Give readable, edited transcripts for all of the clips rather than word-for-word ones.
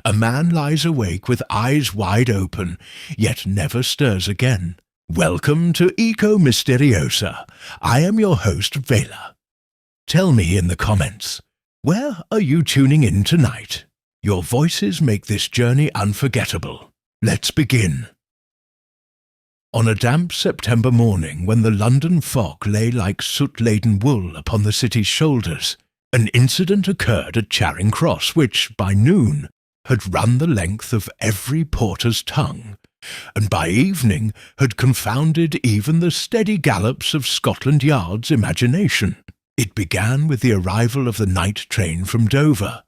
A man lies awake with eyes wide open, yet never stirs again. Welcome to Eco Mysteriosa. I am your host, Vela. Tell me in the comments, where are you tuning in tonight? Your voices make this journey unforgettable. Let's begin. On a damp September morning, when the London fog lay like soot-laden wool upon the city's shoulders, an incident occurred at Charing Cross which, by noon, had run the length of every porter's tongue, and by evening had confounded even the steady gallops of Scotland Yard's imagination. It began with the arrival of the night train from Dover,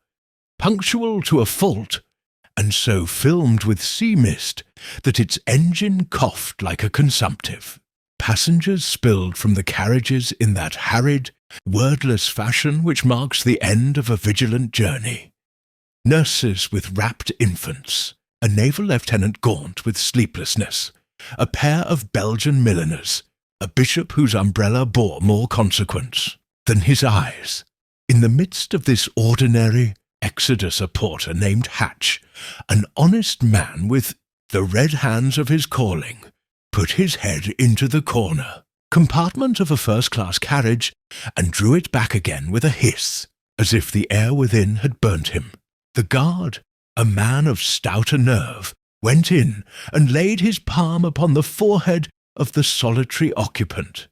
punctual to a fault, and so filmed with sea mist that its engine coughed like a consumptive. Passengers spilled from the carriages in that harried, wordless fashion which marks the end of a vigilant journey. Nurses with rapt infants, a naval lieutenant gaunt with sleeplessness, a pair of Belgian milliners, a bishop whose umbrella bore more consequence than his eyes. In the midst of this ordinary exodus, a porter named Hatch, an honest man with the red hands of his calling, put his head into the corner compartment of a first-class carriage and drew it back again with a hiss, as if the air within had burnt him. The guard, a man of stouter nerve, went in and laid his palm upon the forehead of the solitary occupant.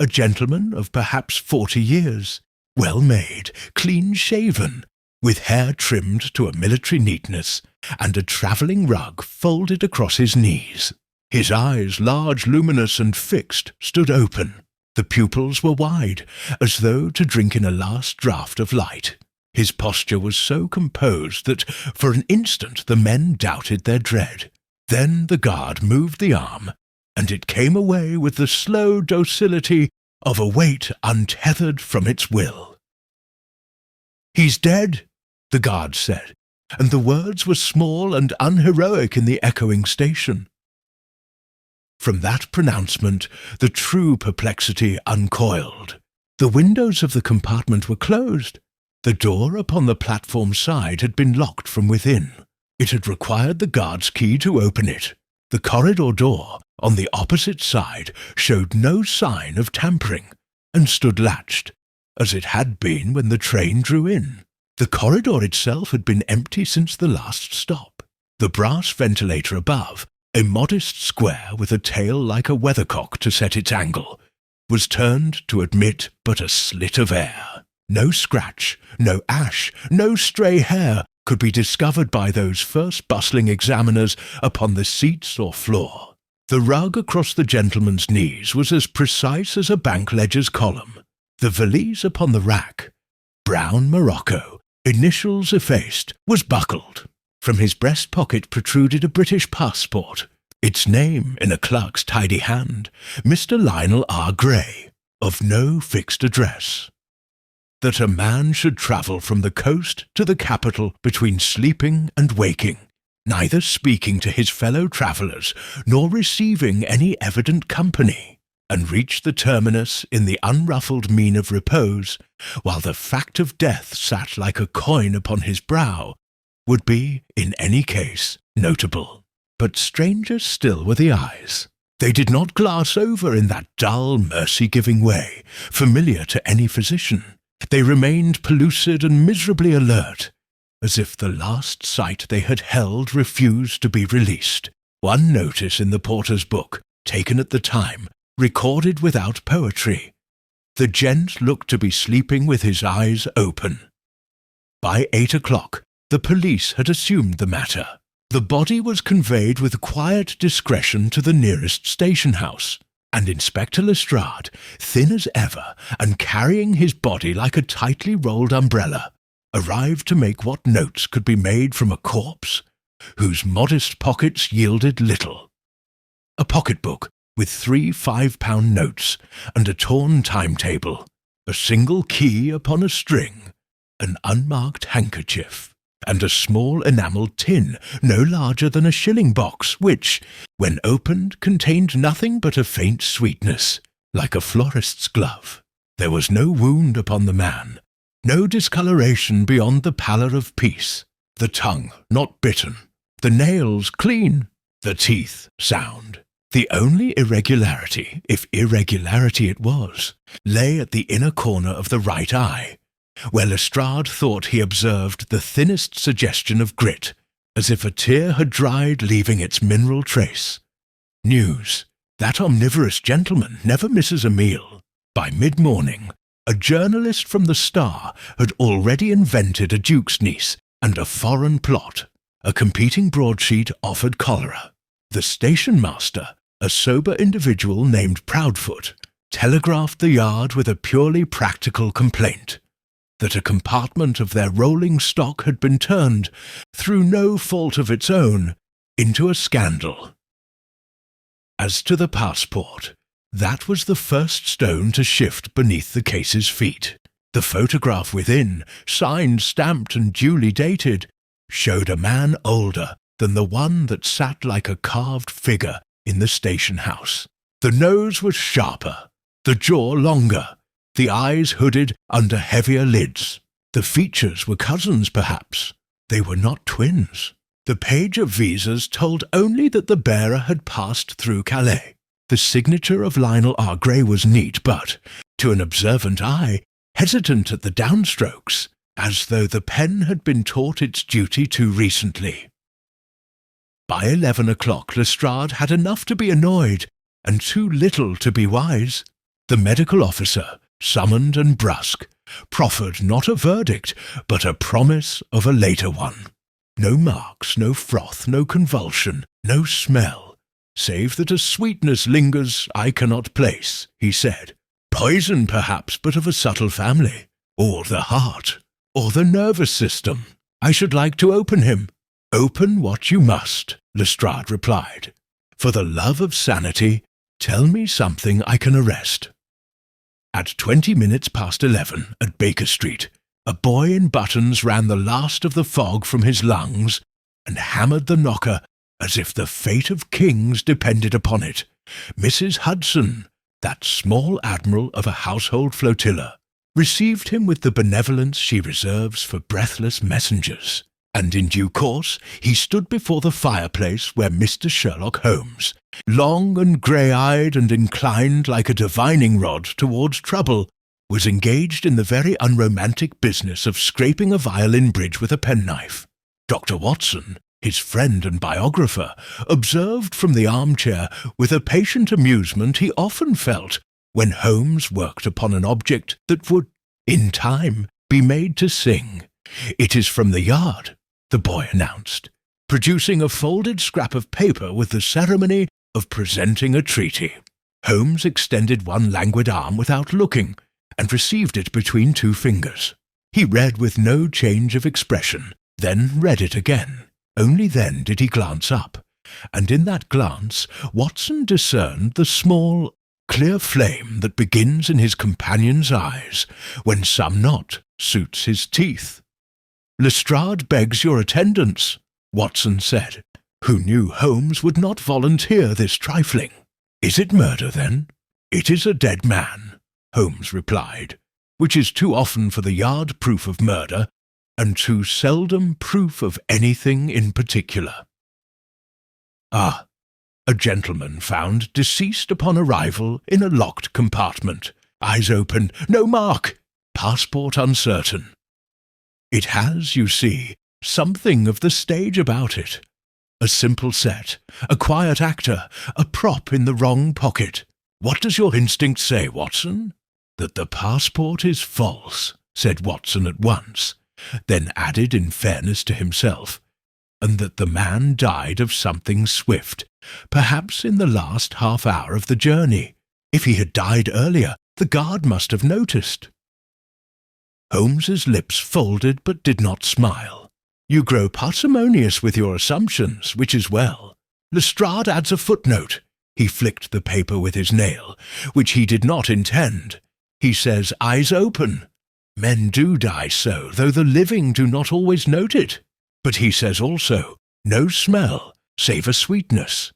A gentleman of perhaps 40 years, well-made, clean-shaven, with hair trimmed to a military neatness, and a travelling rug folded across his knees. His eyes, large, luminous, and fixed, stood open. The pupils were wide, as though to drink in a last draught of light. His posture was so composed that for an instant the men doubted their dread. Then the guard moved the arm, and it came away with the slow docility of a weight untethered from its will. "He's dead," the guard said, and the words were small and unheroic in the echoing station. From that pronouncement, the true perplexity uncoiled. The windows of the compartment were closed. The door upon the platform side had been locked from within. It had required the guard's key to open it. The corridor door, on the opposite side, showed no sign of tampering, and stood latched, as it had been when the train drew in. The corridor itself had been empty since the last stop. The brass ventilator above, a modest square with a tail like a weathercock to set its angle, was turned to admit but a slit of air. No scratch, no ash, no stray hair could be discovered by those first bustling examiners upon the seats or floor. The rug across the gentleman's knees was as precise as a bank ledger's column. The valise upon the rack, brown morocco, initials effaced, was buckled. From his breast pocket protruded a British passport, its name in a clerk's tidy hand, Mr. Lionel R. Gray, of no fixed address. That a man should travel from the coast to the capital between sleeping and waking, neither speaking to his fellow travellers nor receiving any evident company, and reach the terminus in the unruffled mien of repose, while the fact of death sat like a coin upon his brow, would be, in any case, notable. But stranger still were the eyes. They did not glass over in that dull, mercy-giving way, familiar to any physician. They remained pellucid and miserably alert, as if the last sight they had held refused to be released. One notice in the porter's book, taken at the time, recorded without poetry. The gent looked to be sleeping with his eyes open. By 8 o'clock, the police had assumed the matter. The body was conveyed with quiet discretion to the nearest station-house, and Inspector Lestrade, thin as ever, and carrying his body like a tightly rolled umbrella, arrived to make what notes could be made from a corpse, whose modest pockets yielded little. A pocket-book with 3 £5 notes, and a torn timetable, a single key upon a string, an unmarked handkerchief, and a small enamelled tin, no larger than a shilling box, which, when opened, contained nothing but a faint sweetness, like a florist's glove. There was no wound upon the man, no discoloration beyond the pallor of peace. The tongue not bitten, the nails clean, the teeth sound. The only irregularity, if irregularity it was, lay at the inner corner of the right eye, where Lestrade thought he observed the thinnest suggestion of grit, as if a tear had dried, leaving its mineral trace. News. That omnivorous gentleman never misses a meal. By mid-morning, a journalist from the Star had already invented a duke's niece and a foreign plot. A competing broadsheet offered cholera. The station-master, a sober individual named Proudfoot, telegraphed the yard with a purely practical complaint, that a compartment of their rolling stock had been turned, through no fault of its own, into a scandal. As to the passport, that was the first stone to shift beneath the case's feet. The photograph within, signed, stamped, and duly dated, showed a man older than the one that sat like a carved figure in the station house. The nose was sharper, the jaw longer, the eyes hooded under heavier lids. The features were cousins, perhaps. They were not twins. The page of visas told only that the bearer had passed through Calais. The signature of Lionel R. Gray was neat, but, to an observant eye, hesitant at the downstrokes, as though the pen had been taught its duty too recently. By 11 o'clock Lestrade had enough to be annoyed, and too little to be wise. The medical officer, summoned and brusque, proffered not a verdict, but a promise of a later one. No marks, no froth, no convulsion, no smell, save that a sweetness lingers I cannot place, he said. Poison, perhaps, but of a subtle family, or the heart, or the nervous system. I should like to open him. Open what you must, Lestrade replied. For the love of sanity, tell me something I can arrest. At 20 minutes past 11 at Baker Street, a boy in buttons ran the last of the fog from his lungs and hammered the knocker as if the fate of kings depended upon it. Mrs. Hudson, that small admiral of a household flotilla, received him with the benevolence she reserves for breathless messengers, and in due course he stood before the fireplace where Mr. Sherlock Holmes, long and grey-eyed and inclined like a divining rod towards trouble, was engaged in the very unromantic business of scraping a violin bridge with a penknife. Dr. Watson, his friend and biographer, observed from the armchair with a patient amusement he often felt when Holmes worked upon an object that would, in time, be made to sing. "It is from the yard," the boy announced, producing a folded scrap of paper with the ceremony of presenting a treaty. Holmes extended one languid arm without looking, and received it between two fingers. He read with no change of expression, then read it again. Only then did he glance up, and in that glance Watson discerned the small, clear flame that begins in his companion's eyes when some knot suits his teeth. "Lestrade begs your attendance," Watson said, who knew Holmes would not volunteer this trifling. "Is it murder, then?" "It is a dead man," Holmes replied, "which is too often for the yard proof of murder, and too seldom proof of anything in particular." "Ah, a gentleman found deceased upon arrival in a locked compartment, eyes open, no mark, passport uncertain. It has, you see, something of the stage about it. A simple set, a quiet actor, a prop in the wrong pocket. What does your instinct say, Watson?" "That the passport is false," said Watson at once, then added in fairness to himself, "and that the man died of something swift, perhaps in the last half-hour of the journey. If he had died earlier, the guard must have noticed." Holmes's lips folded but did not smile. "You grow parsimonious with your assumptions, which is well. Lestrade adds a footnote." He flicked the paper with his nail, which he did not intend. "He says eyes open. Men do die so, though the living do not always note it. But he says also, no smell, save a sweetness.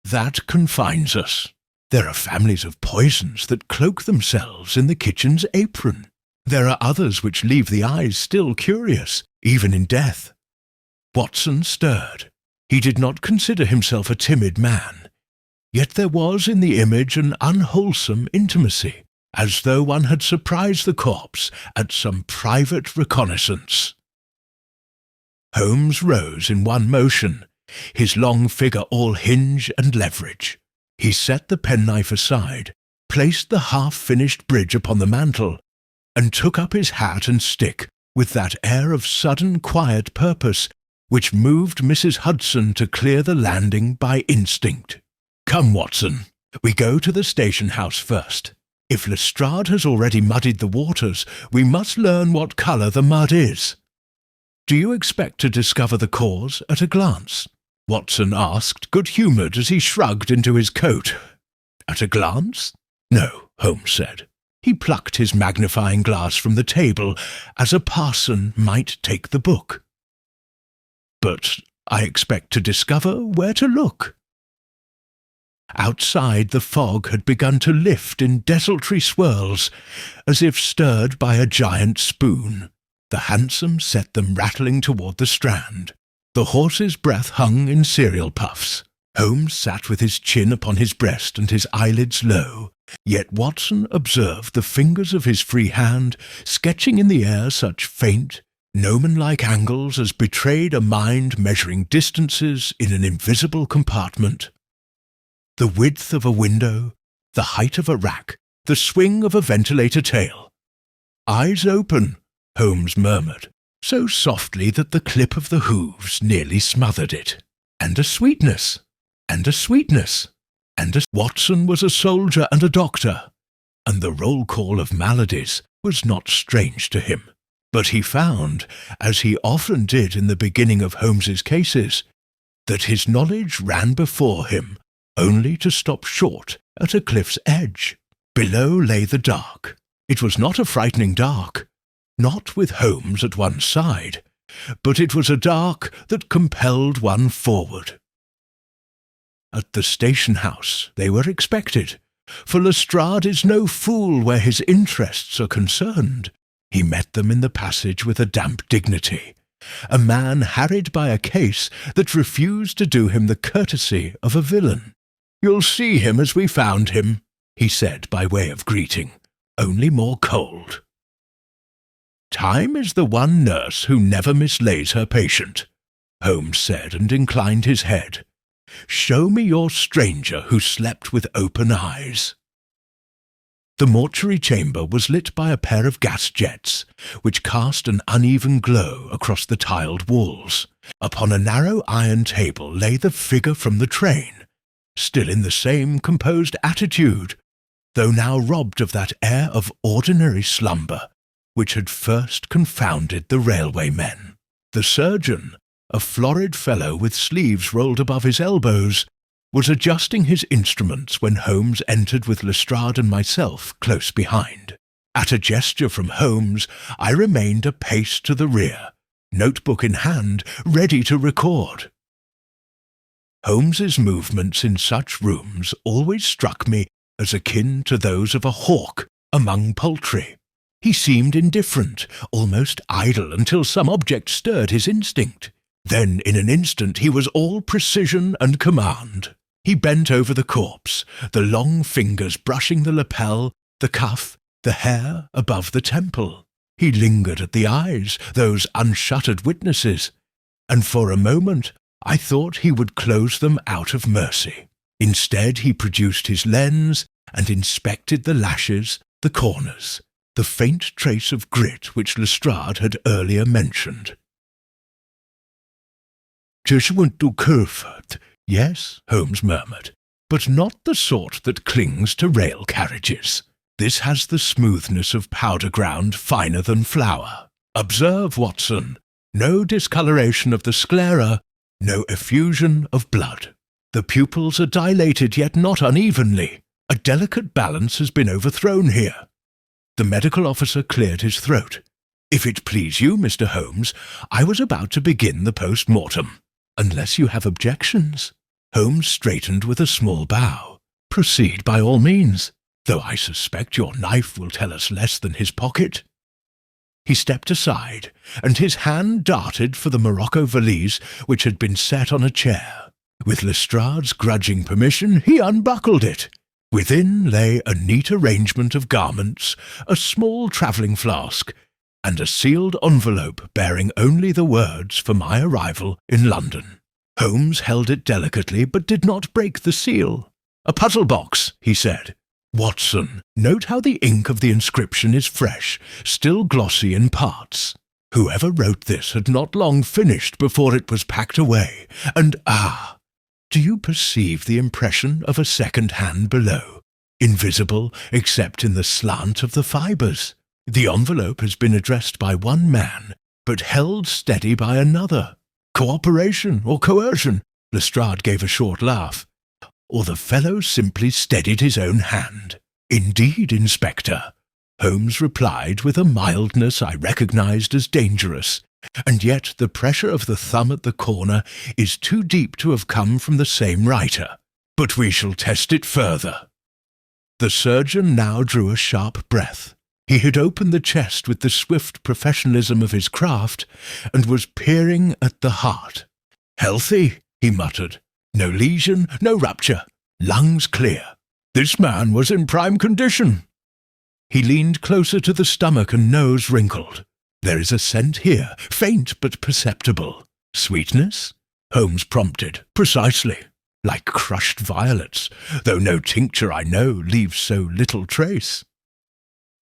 That confines us. There are families of poisons that cloak themselves in the kitchen's apron. There are others which leave the eyes still curious, even in death. Watson stirred. He did not consider himself a timid man, yet there was in the image an unwholesome intimacy, as though one had surprised the corpse at some private reconnaissance. Holmes rose in one motion, his long figure all hinge and leverage. He set the penknife aside, placed the half-finished bridge upon the mantel, and took up his hat and stick with that air of sudden quiet purpose which moved Mrs. Hudson to clear the landing by instinct. "Come, Watson, we go to the station house first. If Lestrade has already muddied the waters, we must learn what colour the mud is." "Do you expect to discover the cause at a glance?" Watson asked, good-humoured as he shrugged into his coat. "At a glance?" "No," Holmes said. He plucked his magnifying glass from the table, as a parson might take the book. "But I expect to discover where to look." Outside the fog had begun to lift in desultory swirls, as if stirred by a giant spoon. The hansom set them rattling toward the Strand. The horse's breath hung in serial puffs. Holmes sat with his chin upon his breast and his eyelids low, yet Watson observed the fingers of his free hand sketching in the air such faint, gnomon-like angles as betrayed a mind measuring distances in an invisible compartment. The width of a window, the height of a rack, the swing of a ventilator tail. "Eyes open," Holmes murmured, so softly that the clip of the hooves nearly smothered it. "And a sweetness, and a sweetness, and a—" Watson was a soldier and a doctor, and the roll call of maladies was not strange to him. But he found, as he often did in the beginning of Holmes's cases, that his knowledge ran before him only to stop short at a cliff's edge. Below lay the dark. It was not a frightening dark, not with Holmes at one side, but it was a dark that compelled one forward. At the station house they were expected, for Lestrade is no fool where his interests are concerned. He met them in the passage with a damp dignity, a man harried by a case that refused to do him the courtesy of a villain. "You'll see him as we found him," he said by way of greeting, only more cold. "Time is the one nurse who never mislays her patient," Holmes said, and inclined his head. "Show me your stranger who slept with open eyes." The mortuary chamber was lit by a pair of gas jets, which cast an uneven glow across the tiled walls. Upon a narrow iron table lay the figure from the train, still in the same composed attitude, though now robbed of that air of ordinary slumber which had first confounded the railway men. The surgeon, a florid fellow with sleeves rolled above his elbows, was adjusting his instruments when Holmes entered with Lestrade and myself close behind. At a gesture from Holmes, I remained a pace to the rear, notebook in hand, ready to record. Holmes's movements in such rooms always struck me as akin to those of a hawk among poultry. He seemed indifferent, almost idle, until some object stirred his instinct. Then, in an instant, he was all precision and command. He bent over the corpse, the long fingers brushing the lapel, the cuff, the hair above the temple. He lingered at the eyes, those unshuttered witnesses, and for a moment I thought he would close them out of mercy. Instead, he produced his lens and inspected the lashes, the corners, the faint trace of grit which Lestrade had earlier mentioned. "Just went to Curford." "Yes," Holmes murmured, "but not the sort that clings to rail carriages. This has the smoothness of powder ground finer than flour. Observe, Watson, no discoloration of the sclera, no effusion of blood. The pupils are dilated yet not unevenly. A delicate balance has been overthrown here." The medical officer cleared his throat. "If it please you, Mr. Holmes, I was about to begin the post-mortem. Unless you have objections." Holmes straightened with a small bow. "Proceed by all means, though I suspect your knife will tell us less than his pocket." He stepped aside, and his hand darted for the morocco valise which had been set on a chair. With Lestrade's grudging permission, he unbuckled it. Within lay a neat arrangement of garments, a small travelling flask, and a sealed envelope bearing only the words for my arrival in London. Holmes held it delicately, but did not break the seal. "A puzzle box," he said. "Watson, note how the ink of the inscription is fresh, still glossy in parts. Whoever wrote this had not long finished before it was packed away, and do you perceive the impression of a second hand below, invisible except in the slant of the fibres? The envelope has been addressed by one man, but held steady by another. Cooperation or coercion?" Lestrade gave a short laugh. "Or the fellow simply steadied his own hand." "Indeed, Inspector," Holmes replied with a mildness I recognized as dangerous, "and yet the pressure of the thumb at the corner is too deep to have come from the same writer. But we shall test it further." The surgeon now drew a sharp breath. He had opened the chest with the swift professionalism of his craft, and was peering at the heart. "Healthy," he muttered. "No lesion, no rupture. Lungs clear. This man was in prime condition." He leaned closer to the stomach, and nose wrinkled. "There is a scent here, faint but perceptible." "Sweetness?" Holmes prompted. "Precisely. Like crushed violets, though no tincture I know leaves so little trace."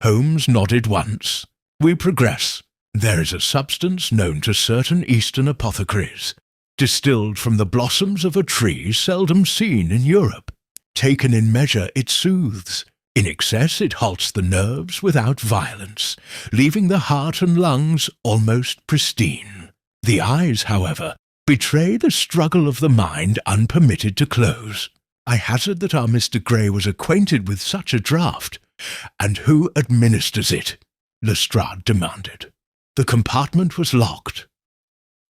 Holmes nodded once. "We progress. There is a substance known to certain Eastern apothecaries, distilled from the blossoms of a tree seldom seen in Europe. Taken in measure, it soothes. In excess, it halts the nerves without violence, leaving the heart and lungs almost pristine. The eyes, however, betray the struggle of the mind unpermitted to close. I hazard that our Mr. Gray was acquainted with such a draught. And who administers it?" Lestrade demanded. "The compartment was locked."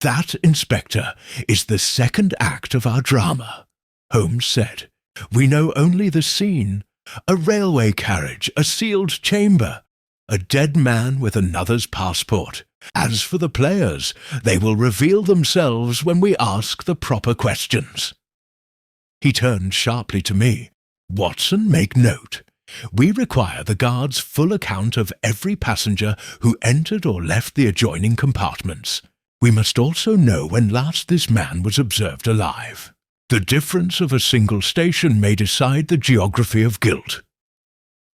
"That, Inspector, is the second act of our drama," Holmes said. "We know only the scene. A railway carriage, a sealed chamber, a dead man with another's passport. As for the players, they will reveal themselves when we ask the proper questions." He turned sharply to me. "Watson, make note. We require the guard's full account of every passenger who entered or left the adjoining compartments. We must also know when last this man was observed alive. The difference of a single station may decide the geography of guilt."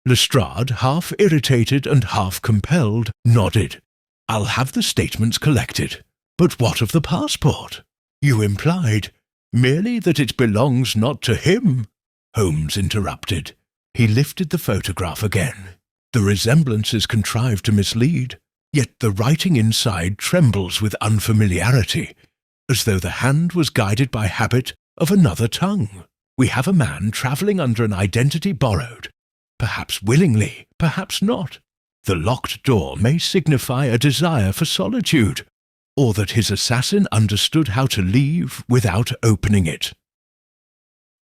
Lestrade, half irritated and half compelled, nodded. "I'll have the statements collected. But what of the passport?" "You implied merely that it belongs not to him," Holmes interrupted. He lifted the photograph again. "The resemblance is contrived to mislead, yet the writing inside trembles with unfamiliarity, as though the hand was guided by habit of another tongue. We have a man travelling under an identity borrowed, perhaps willingly, perhaps not. The locked door may signify a desire for solitude, or that his assassin understood how to leave without opening it."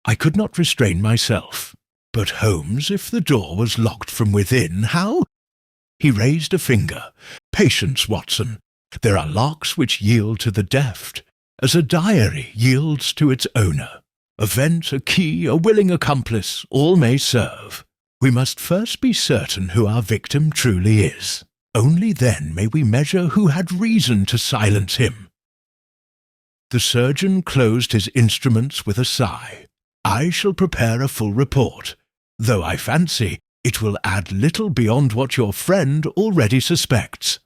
I could not restrain myself. "But Holmes, if the door was locked from within, how—" He raised a finger. "Patience, Watson. There are locks which yield to the deft, as a diary yields to its owner. A vent, a key, a willing accomplice, all may serve. We must first be certain who our victim truly is. Only then may we measure who had reason to silence him." The surgeon closed his instruments with a sigh. "I shall prepare a full report, though I fancy it will add little beyond what your friend already suspects."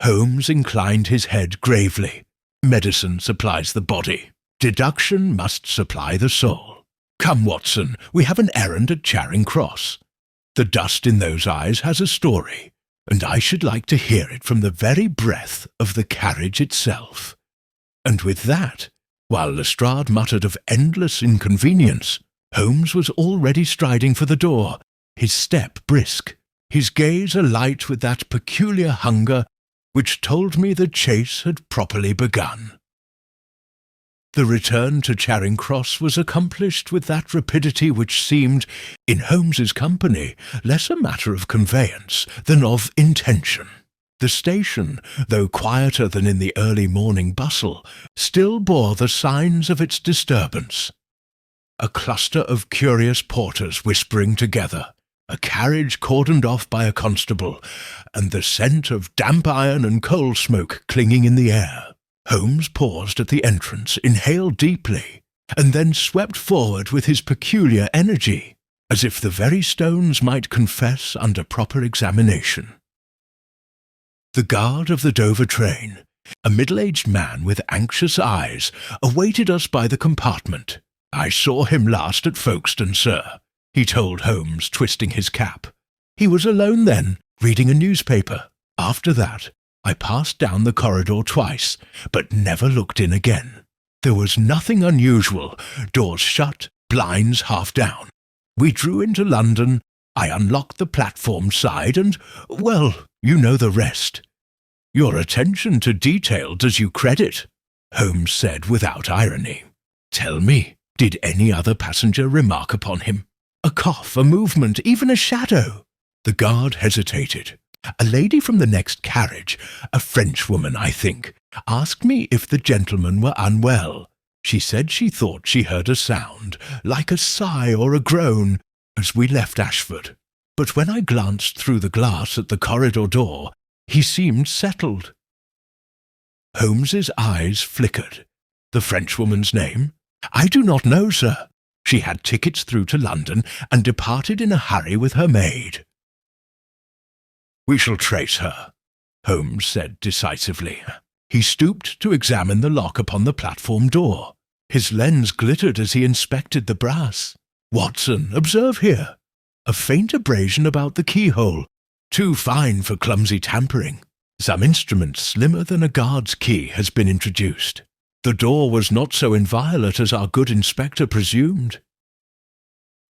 Holmes inclined his head gravely. "Medicine supplies the body. Deduction must supply the soul. Come, Watson, we have an errand at Charing Cross. The dust in those eyes has a story, and I should like to hear it from the very breath of the carriage itself." And with that, while Lestrade muttered of endless inconvenience, Holmes was already striding for the door, his step brisk, his gaze alight with that peculiar hunger which told me the chase had properly begun. The return to Charing Cross was accomplished with that rapidity which seemed, in Holmes's company, less a matter of conveyance than of intention. The station, though quieter than in the early morning bustle, still bore the signs of its disturbance. A cluster of curious porters whispering together, a carriage cordoned off by a constable, and the scent of damp iron and coal smoke clinging in the air. Holmes paused at the entrance, inhaled deeply, and then swept forward with his peculiar energy, as if the very stones might confess under proper examination. The guard of the Dover train, a middle-aged man with anxious eyes, awaited us by the compartment. "I saw him last at Folkestone, sir," he told Holmes, twisting his cap. "He was alone then, reading a newspaper. After that, I passed down the corridor twice, but never looked in again. There was nothing unusual, doors shut, blinds half down. We drew into London, I unlocked the platform side, and, well, you know the rest." "Your attention to detail does you credit," Holmes said without irony. "Tell me, did any other passenger remark upon him? A cough, a movement, even a shadow?" The guard hesitated. "A lady from the next carriage, a Frenchwoman, I think, asked me if the gentleman were unwell. She said she thought she heard a sound, like a sigh or a groan, as we left Ashford. But when I glanced through the glass at the corridor door, he seemed settled." Holmes's eyes flickered. "The Frenchwoman's name?" "I do not know, sir. She had tickets through to London and departed in a hurry with her maid." "We shall trace her," Holmes said decisively. He stooped to examine the lock upon the platform door. His lens glittered as he inspected the brass. "Watson, observe here. A faint abrasion about the keyhole, too fine for clumsy tampering. Some instrument slimmer than a guard's key has been introduced. The door was not so inviolate as our good inspector presumed."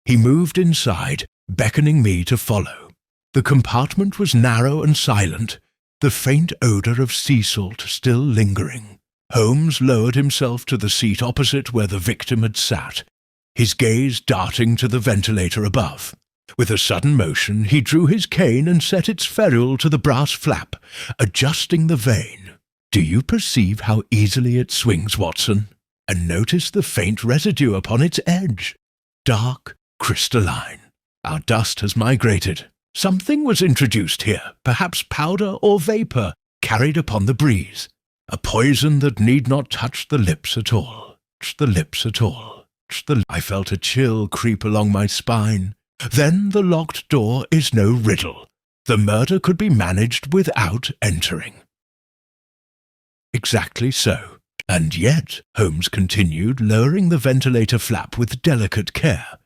He moved inside, beckoning me to follow. The compartment was narrow and silent, the faint odour of sea salt still lingering. Holmes lowered himself to the seat opposite where the victim had sat, his gaze darting to the ventilator above. With a sudden motion, he drew his cane and set its ferrule to the brass flap, adjusting the vane. "Do you perceive how easily it swings, Watson? And notice the faint residue upon its edge. Dark, crystalline. Our dust has migrated. Something was introduced here, perhaps powder or vapour, carried upon the breeze. A poison that need not touch the lips at all. I felt a chill creep along my spine. Then the locked door is no riddle. The murder could be managed without entering." "Exactly so. And yet," Holmes continued, lowering the ventilator flap with delicate care,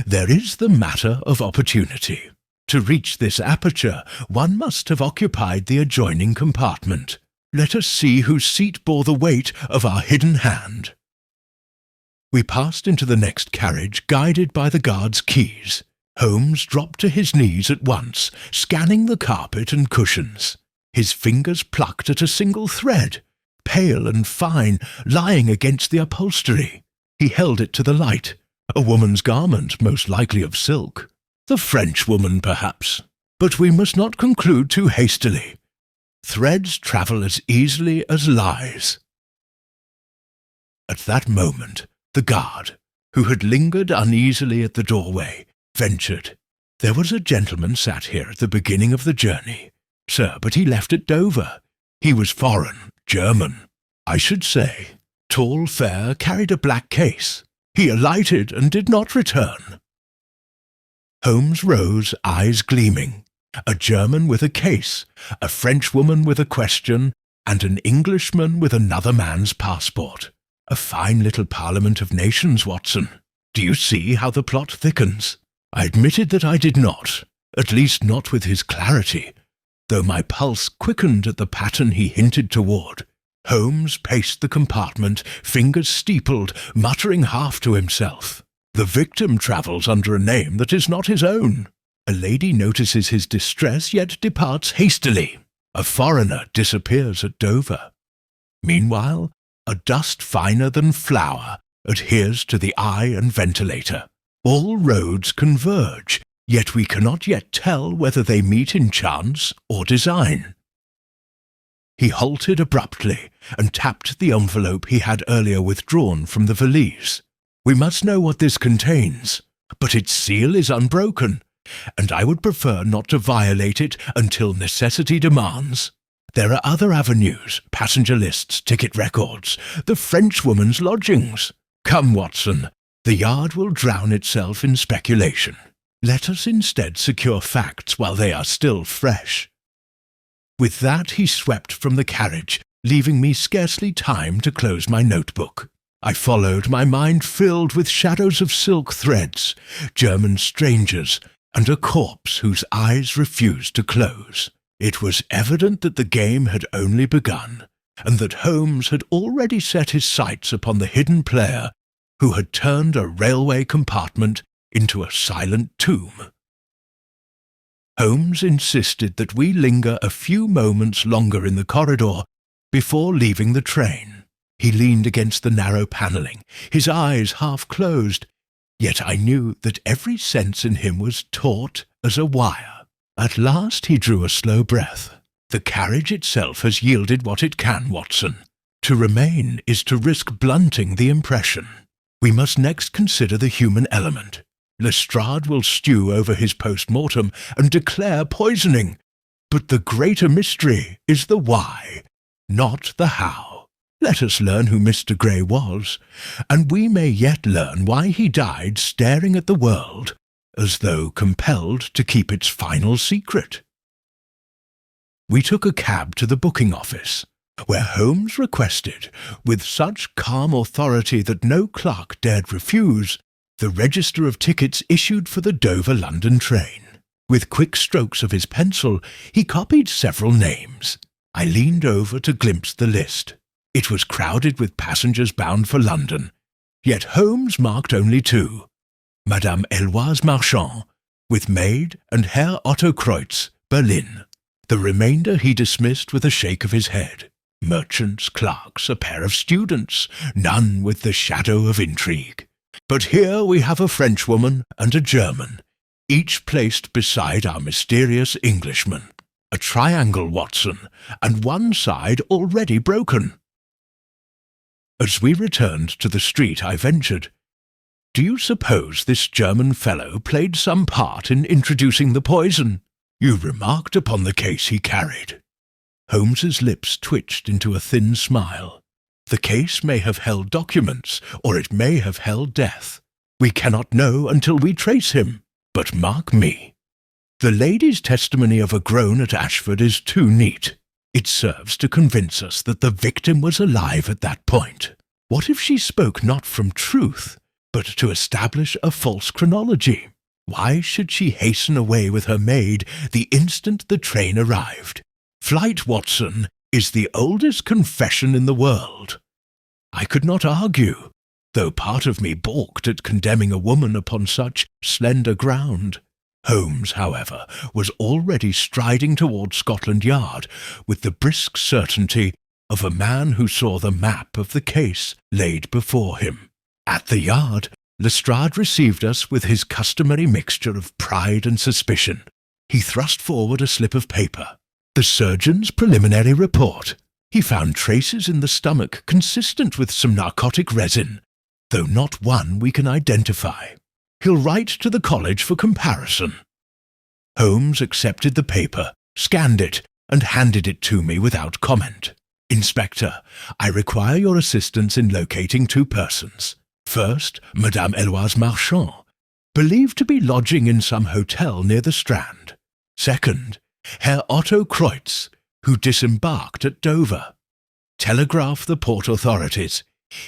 "there is the matter of opportunity. To reach this aperture, one must have occupied the adjoining compartment. Let us see whose seat bore the weight of our hidden hand." We passed into the next carriage, guided by the guard's keys. Holmes dropped to his knees at once, scanning the carpet and cushions. His fingers plucked at a single thread, pale and fine, lying against the upholstery. He held it to the light. A woman's garment, most likely of silk. The Frenchwoman, perhaps. But we must not conclude too hastily. Threads travel as easily as lies. At that moment, the guard, who had lingered uneasily at the doorway, ventured. "There was a gentleman sat here at the beginning of the journey, sir, but he left at Dover. He was foreign, German, I should say. Tall, fair, carried a black case. He alighted and did not return." Holmes rose, eyes gleaming. A German with a case, a Frenchwoman with a question, and an Englishman with another man's passport. A fine little parliament of nations, Watson. Do you see how the plot thickens? I admitted that I did not, at least not with his clarity, though my pulse quickened at the pattern he hinted toward. Holmes paced the compartment, fingers steepled, muttering half to himself. The victim travels under a name that is not his own. A lady notices his distress, yet departs hastily. A foreigner disappears at Dover. Meanwhile, a dust finer than flour adheres to the eye and ventilator. All roads converge, yet we cannot yet tell whether they meet in chance or design." He halted abruptly and tapped the envelope he had earlier withdrawn from the valise. "We must know what this contains, but its seal is unbroken, and I would prefer not to violate it until necessity demands. There are other avenues, passenger lists, ticket records, the Frenchwoman's lodgings. Come, Watson, the yard will drown itself in speculation. Let us instead secure facts while they are still fresh." With that he swept from the carriage, leaving me scarcely time to close my notebook. I followed, my mind filled with shadows of silk threads, German strangers, and a corpse whose eyes refused to close. It was evident that the game had only begun, and that Holmes had already set his sights upon the hidden player who had turned a railway compartment into a silent tomb. Holmes insisted that we linger a few moments longer in the corridor before leaving the train. He leaned against the narrow panelling, his eyes half closed, yet I knew that every sense in him was taut as a wire. At last he drew a slow breath. "The carriage itself has yielded what it can, Watson. To remain is to risk blunting the impression. We must next consider the human element. Lestrade will stew over his post-mortem and declare poisoning. But the greater mystery is the why, not the how. Let us learn who Mr. Gray was, and we may yet learn why he died staring at the world, as though compelled to keep its final secret." We took a cab to the booking office, where Holmes requested, with such calm authority that no clerk dared refuse, the register of tickets issued for the Dover-London train. With quick strokes of his pencil, he copied several names. I leaned over to glimpse the list. It was crowded with passengers bound for London, yet Holmes marked only two: Madame Eloise Marchand, with maid, and Herr Otto Kreutz, Berlin. The remainder he dismissed with a shake of his head. Merchants, clerks, a pair of students, none with the shadow of intrigue. But here we have a Frenchwoman and a German, each placed beside our mysterious Englishman. A triangle, Watson, and one side already broken. As we returned to the street, I ventured, "Do you suppose this German fellow played some part in introducing the poison? You remarked upon the case he carried." Holmes's lips twitched into a thin smile. "The case may have held documents, or it may have held death. We cannot know until we trace him. But mark me. The lady's testimony of a groan at Ashford is too neat. It serves to convince us that the victim was alive at that point. What if she spoke not from truth, but to establish a false chronology? Why should she hasten away with her maid the instant the train arrived? Flight, Watson, is the oldest confession in the world." I could not argue, though part of me balked at condemning a woman upon such slender ground. Holmes, however, was already striding toward Scotland Yard with the brisk certainty of a man who saw the map of the case laid before him. At the Yard, Lestrade received us with his customary mixture of pride and suspicion. He thrust forward a slip of paper. "The surgeon's preliminary report. He found traces in the stomach consistent with some narcotic resin, though not one we can identify. He'll write to the college for comparison." Holmes accepted the paper, scanned it, and handed it to me without comment. "Inspector, I require your assistance in locating two persons. First, Madame Eloise Marchand, believed to be lodging in some hotel near the Strand. Second, Herr Otto Kreutz, who disembarked at Dover. Telegraph the port authorities.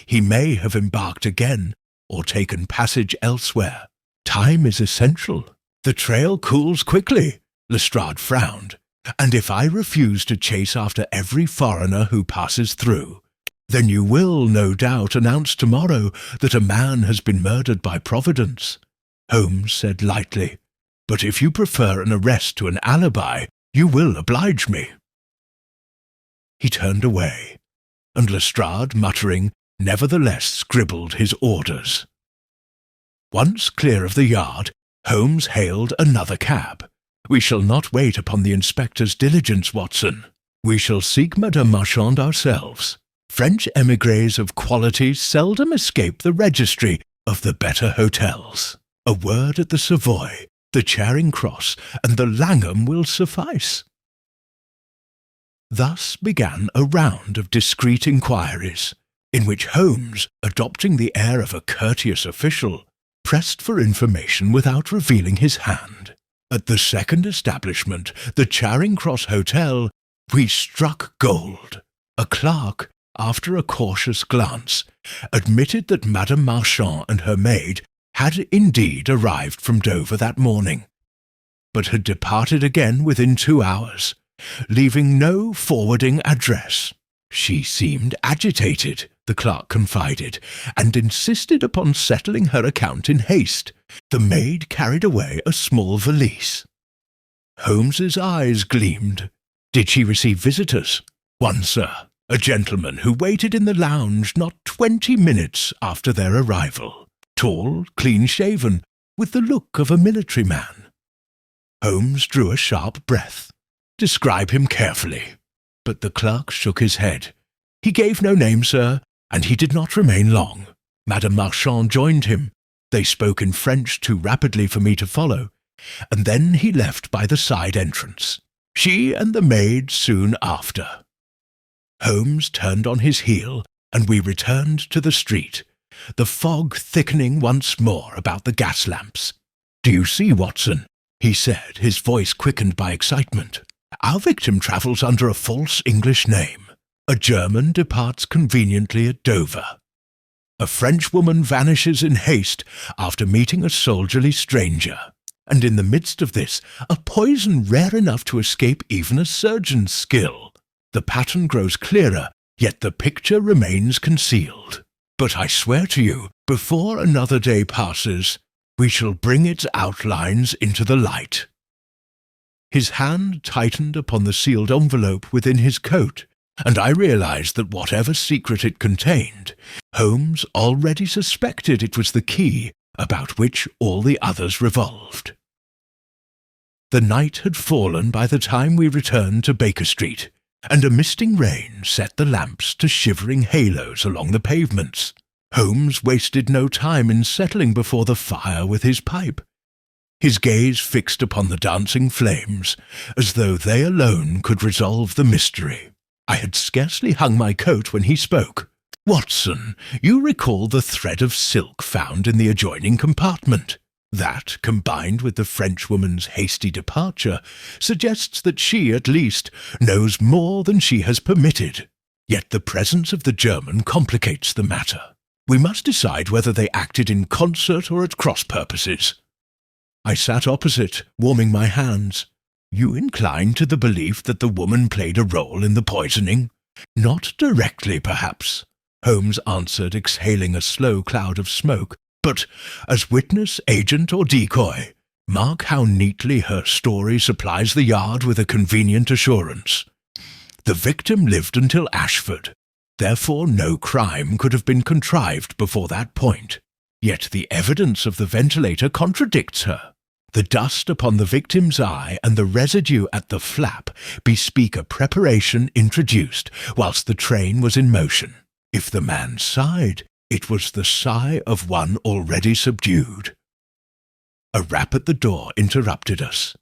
He may have embarked again or taken passage elsewhere. Time is essential. The trail cools quickly." Lestrade frowned. "And if I refuse to chase after every foreigner who passes through, then you will, no doubt, announce tomorrow that a man has been murdered by Providence." Holmes said lightly, "But if you prefer an arrest to an alibi, you will oblige me." He turned away. and Lestrade, muttering, nevertheless scribbled his orders. Once clear of the yard, Holmes hailed another cab. "We shall not wait upon the inspector's diligence, Watson. We shall seek Madame Marchand ourselves. French émigrés of quality seldom escape the registry of the better hotels. A word at the Savoy, the Charing Cross, and the Langham will suffice." Thus began a round of discreet inquiries, in which Holmes, adopting the air of a courteous official, pressed for information without revealing his hand. At the second establishment, the Charing Cross Hotel, we struck gold. A clerk, after a cautious glance, admitted that Madame Marchand and her maid had indeed arrived from Dover that morning, but had departed again within 2 hours, leaving no forwarding address. She seemed agitated, the clerk confided, and insisted upon settling her account in haste. The maid carried away a small valise. Holmes's eyes gleamed. "Did she receive visitors?" "One, sir. A gentleman who waited in the lounge not 20 minutes after their arrival. Tall, clean-shaven, with the look of a military man." Holmes drew a sharp breath. "Describe him carefully." But the clerk shook his head. "He gave no name, sir, and he did not remain long. Madame Marchand joined him. They spoke in French too rapidly for me to follow, and then he left by the side entrance. She and the maid soon after." Holmes turned on his heel, and we returned to the street, the fog thickening once more about the gas lamps. "Do you see, Watson?" he said, his voice quickened by excitement. "Our victim travels under a false English name. A German departs conveniently at Dover. A Frenchwoman vanishes in haste after meeting a soldierly stranger. And in the midst of this, a poison rare enough to escape even a surgeon's skill. The pattern grows clearer, yet the picture remains concealed. But I swear to you, before another day passes, we shall bring its outlines into the light." His hand tightened upon the sealed envelope within his coat, and I realized that whatever secret it contained, Holmes already suspected it was the key about which all the others revolved. The night had fallen by the time we returned to Baker Street, and a misting rain set the lamps to shivering halos along the pavements. Holmes wasted no time in settling before the fire with his pipe, his gaze fixed upon the dancing flames, as though they alone could resolve the mystery. I had scarcely hung my coat when he spoke. "Watson, you recall the thread of silk found in the adjoining compartment. That, combined with the Frenchwoman's hasty departure, suggests that she, at least, knows more than she has permitted. Yet the presence of the German complicates the matter. We must decide whether they acted in concert or at cross purposes." I sat opposite, warming my hands. "You incline to the belief that the woman played a role in the poisoning?" "Not directly, perhaps," Holmes answered, exhaling a slow cloud of smoke, "but as witness, agent, or decoy. Mark how neatly her story supplies the yard with a convenient assurance. The victim lived until Ashford. Therefore no crime could have been contrived before that point. Yet the evidence of the ventilator contradicts her. The dust upon the victim's eye and the residue at the flap bespeak a preparation introduced whilst the train was in motion. If the man sighed, it was the sigh of one already subdued." A rap at the door interrupted us.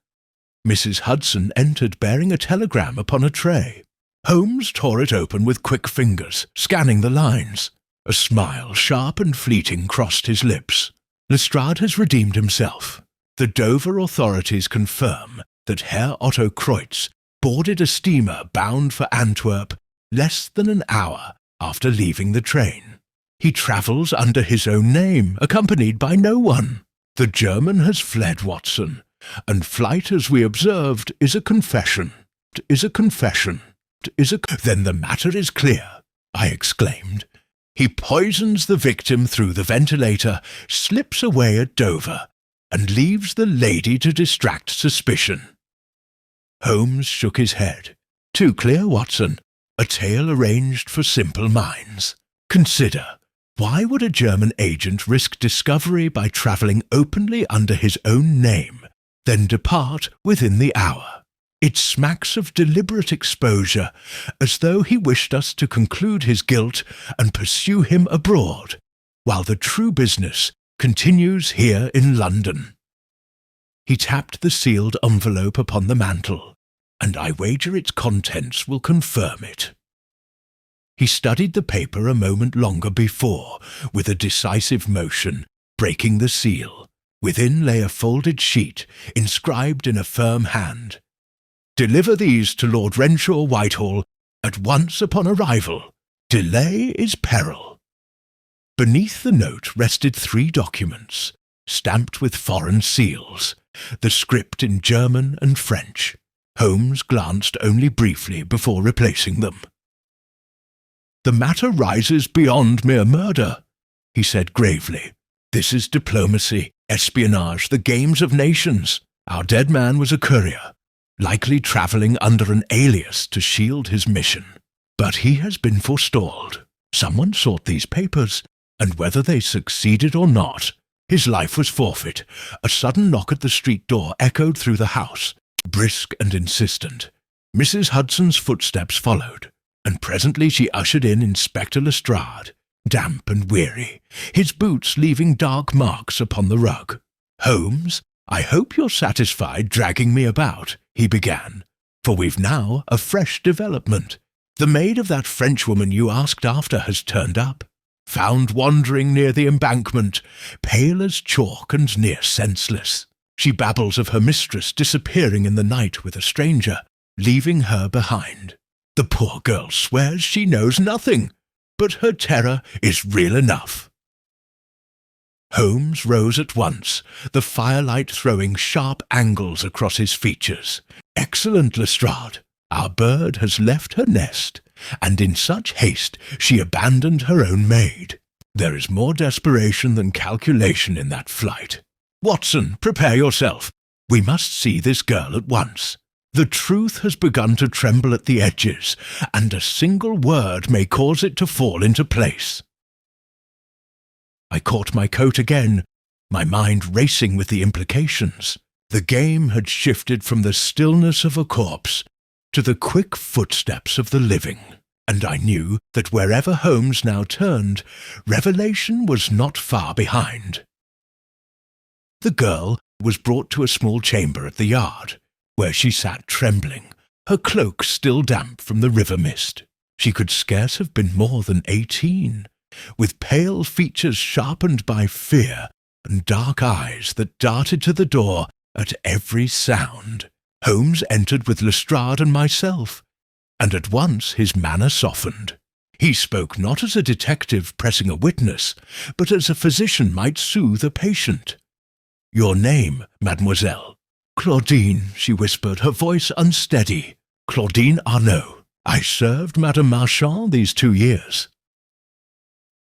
Mrs. Hudson entered bearing a telegram upon a tray. Holmes tore it open with quick fingers, scanning the lines. A smile, sharp and fleeting, crossed his lips. "Lestrade has redeemed himself. The Dover authorities confirm that Herr Otto Kreutz boarded a steamer bound for Antwerp less than an hour after leaving the train. He travels under his own name, accompanied by no one. The German has fled, Watson, and flight, as we observed, is a confession. Then the matter is clear," I exclaimed. "He poisons the victim through the ventilator, slips away at Dover, and leaves the lady to distract suspicion." Holmes shook his head. "Too clear, Watson. a tale arranged for simple minds. Consider, why would a German agent risk discovery by travelling openly under his own name, then depart within the hour? It smacks of deliberate exposure, as though he wished us to conclude his guilt and pursue him abroad, while the true business continues here in London. He tapped the sealed envelope upon the mantel, and I wager its contents will confirm it. He studied the paper a moment longer before, with a decisive motion, breaking the seal. Within lay a folded sheet, inscribed in a firm hand. "Deliver these to Lord Renshaw, Whitehall, at once upon arrival. Delay is peril." Beneath the note rested 3 documents, stamped with foreign seals, the script in German and French. Holmes glanced only briefly before replacing them. "The matter rises beyond mere murder," he said gravely. "This is diplomacy, espionage, the games of nations. Our dead man was a courier, likely travelling under an alias to shield his mission. But he has been forestalled. Someone sought these papers, and whether they succeeded or not, his life was forfeit. A sudden knock at the street door echoed through the house, brisk and insistent. Mrs. Hudson's footsteps followed, and presently she ushered in Inspector Lestrade, damp and weary, his boots leaving dark marks upon the rug. "Holmes, I hope you're satisfied dragging me about," he began, "for we've now a fresh development. The maid of that Frenchwoman you asked after has turned up, found wandering near the embankment, pale as chalk and near senseless. She babbles of her mistress disappearing in the night with a stranger, leaving her behind. The poor girl swears she knows nothing, but her terror is real enough." Holmes rose at once, the firelight throwing sharp angles across his features. "Excellent, Lestrade. Our bird has left her nest, and in such haste she abandoned her own maid. There is more desperation than calculation in that flight. Watson, prepare yourself. We must see this girl at once. The truth has begun to tremble at the edges, and a single word may cause it to fall into place." I caught my coat again, my mind racing with the implications. The game had shifted from the stillness of a corpse to the quick footsteps of the living, and I knew that wherever Holmes now turned, revelation was not far behind. The girl was brought to a small chamber at the yard, where she sat trembling, her cloak still damp from the river mist. She could scarce have been more than 18, with pale features sharpened by fear and dark eyes that darted to the door at every sound. Holmes entered with Lestrade and myself, and at once his manner softened. He spoke not as a detective pressing a witness, but as a physician might soothe a patient. "Your name, mademoiselle?" "Claudine," she whispered, her voice unsteady. "Claudine Arnaud. I served Madame Marchand these 2 years."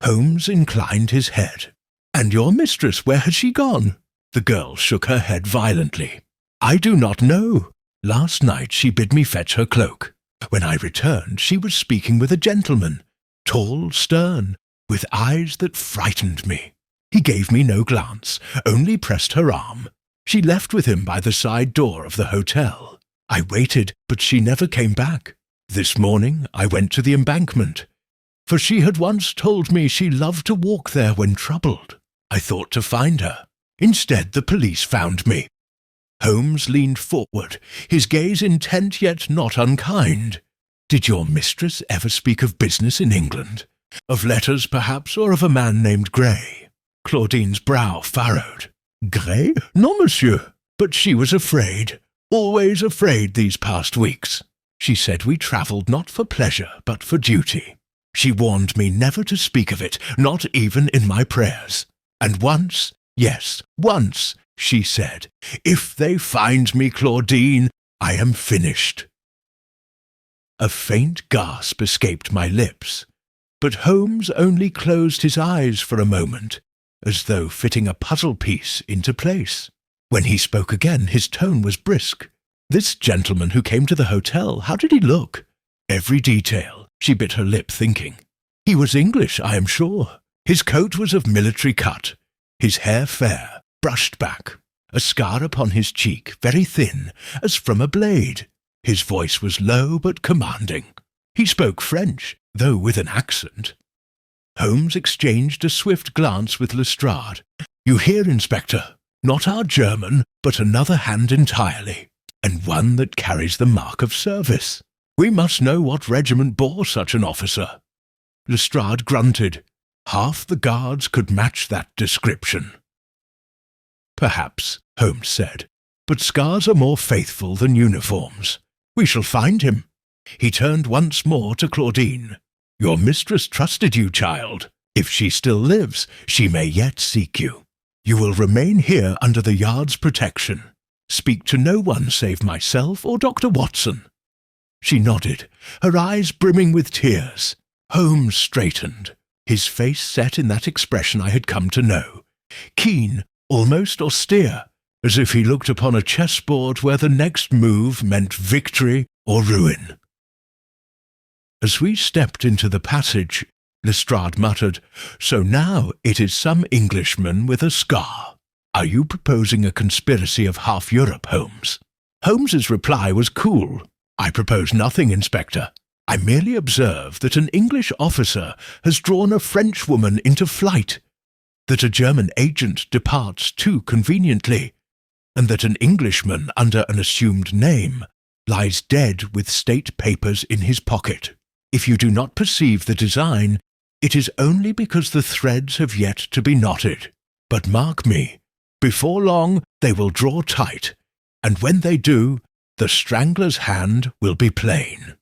Holmes inclined his head. "And your mistress, where has she gone?" The girl shook her head violently. "I do not know. Last night she bid me fetch her cloak. When I returned, she was speaking with a gentleman, tall, stern, with eyes that frightened me. He gave me no glance, only pressed her arm. She left with him by the side door of the hotel. I waited, but she never came back. This morning I went to the embankment, for she had once told me she loved to walk there when troubled. I thought to find her. Instead, the police found me." Holmes leaned forward, his gaze intent yet not unkind. "Did your mistress ever speak of business in England? Of letters, perhaps, or of a man named Gray?" Claudine's brow furrowed. "Gray? Non, monsieur. But she was afraid, always afraid these past weeks. She said we travelled not for pleasure, but for duty. She warned me never to speak of it, not even in my prayers. And once, yes, once, she said, 'If they find me, Claudine, I am finished.'" A faint gasp escaped my lips, but Holmes only closed his eyes for a moment, as though fitting a puzzle piece into place. When he spoke again, his tone was brisk. "This gentleman who came to the hotel, how did he look?" "Every detail. She bit her lip, thinking. He was English, I am sure. His coat was of military cut, his hair fair, brushed back, a scar upon his cheek, very thin, as from a blade. His voice was low but commanding. He spoke French, though with an accent. Holmes exchanged a swift glance with Lestrade. "You hear, Inspector? Not our German, but another hand entirely, and one that carries the mark of service. We must know what regiment bore such an officer." Lestrade grunted. Half the guards could match that description. "Perhaps," Holmes said, "but scars are more faithful than uniforms. We shall find him." He turned once more to Claudine. "Your mistress trusted you, child. If she still lives, she may yet seek you. You will remain here under the yard's protection. Speak to no one save myself or Dr. Watson." She nodded, her eyes brimming with tears. Holmes straightened, his face set in that expression I had come to know, keen, almost austere, as if he looked upon a chessboard where the next move meant victory or ruin. As we stepped into the passage, Lestrade muttered, "So now it is some Englishman with a scar. Are you proposing a conspiracy of half Europe, Holmes?" Holmes's reply was cool. "I propose nothing, Inspector. I merely observe that an English officer has drawn a French woman into flight, that a German agent departs too conveniently, and that an Englishman under an assumed name lies dead with state papers in his pocket. If you do not perceive the design, it is only because the threads have yet to be knotted. But mark me, before long they will draw tight, and when they do, the strangler's hand will be plain."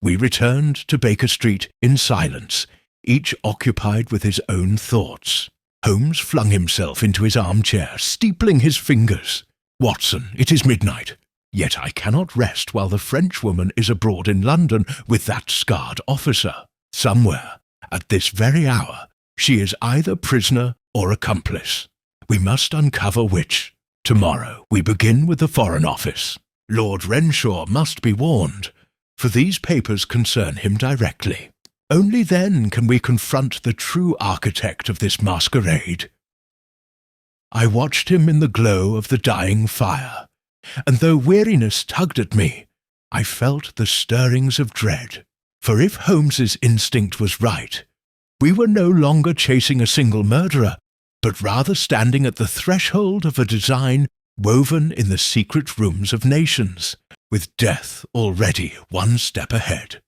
We returned to Baker Street in silence, each occupied with his own thoughts. Holmes flung himself into his armchair, steepling his fingers. "Watson, it is midnight. Yet I cannot rest while the Frenchwoman is abroad in London with that scarred officer. Somewhere, at this very hour, she is either prisoner or accomplice. We must uncover which. Tomorrow we begin with the Foreign Office. Lord Renshaw must be warned, for these papers concern him directly. Only then can we confront the true architect of this masquerade." I watched him in the glow of the dying fire, and though weariness tugged at me, I felt the stirrings of dread. For if Holmes's instinct was right, we were no longer chasing a single murderer, but rather standing at the threshold of a design woven in the secret rooms of nations, with death already one step ahead.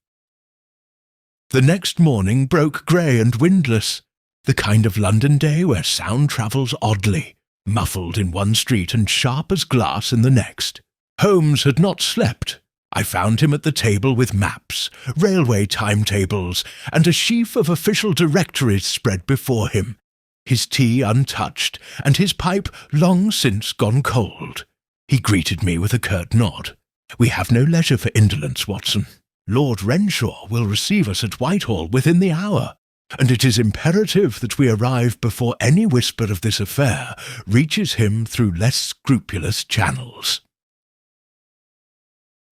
The next morning broke grey and windless, the kind of London day where sound travels oddly, muffled in one street and sharp as glass in the next. Holmes had not slept. I found him at the table with maps, railway timetables, and a sheaf of official directories spread before him, his tea untouched, and his pipe long since gone cold. He greeted me with a curt nod. "We have no leisure for indolence, Watson. Lord Renshaw will receive us at Whitehall within the hour, and it is imperative that we arrive before any whisper of this affair reaches him through less scrupulous channels."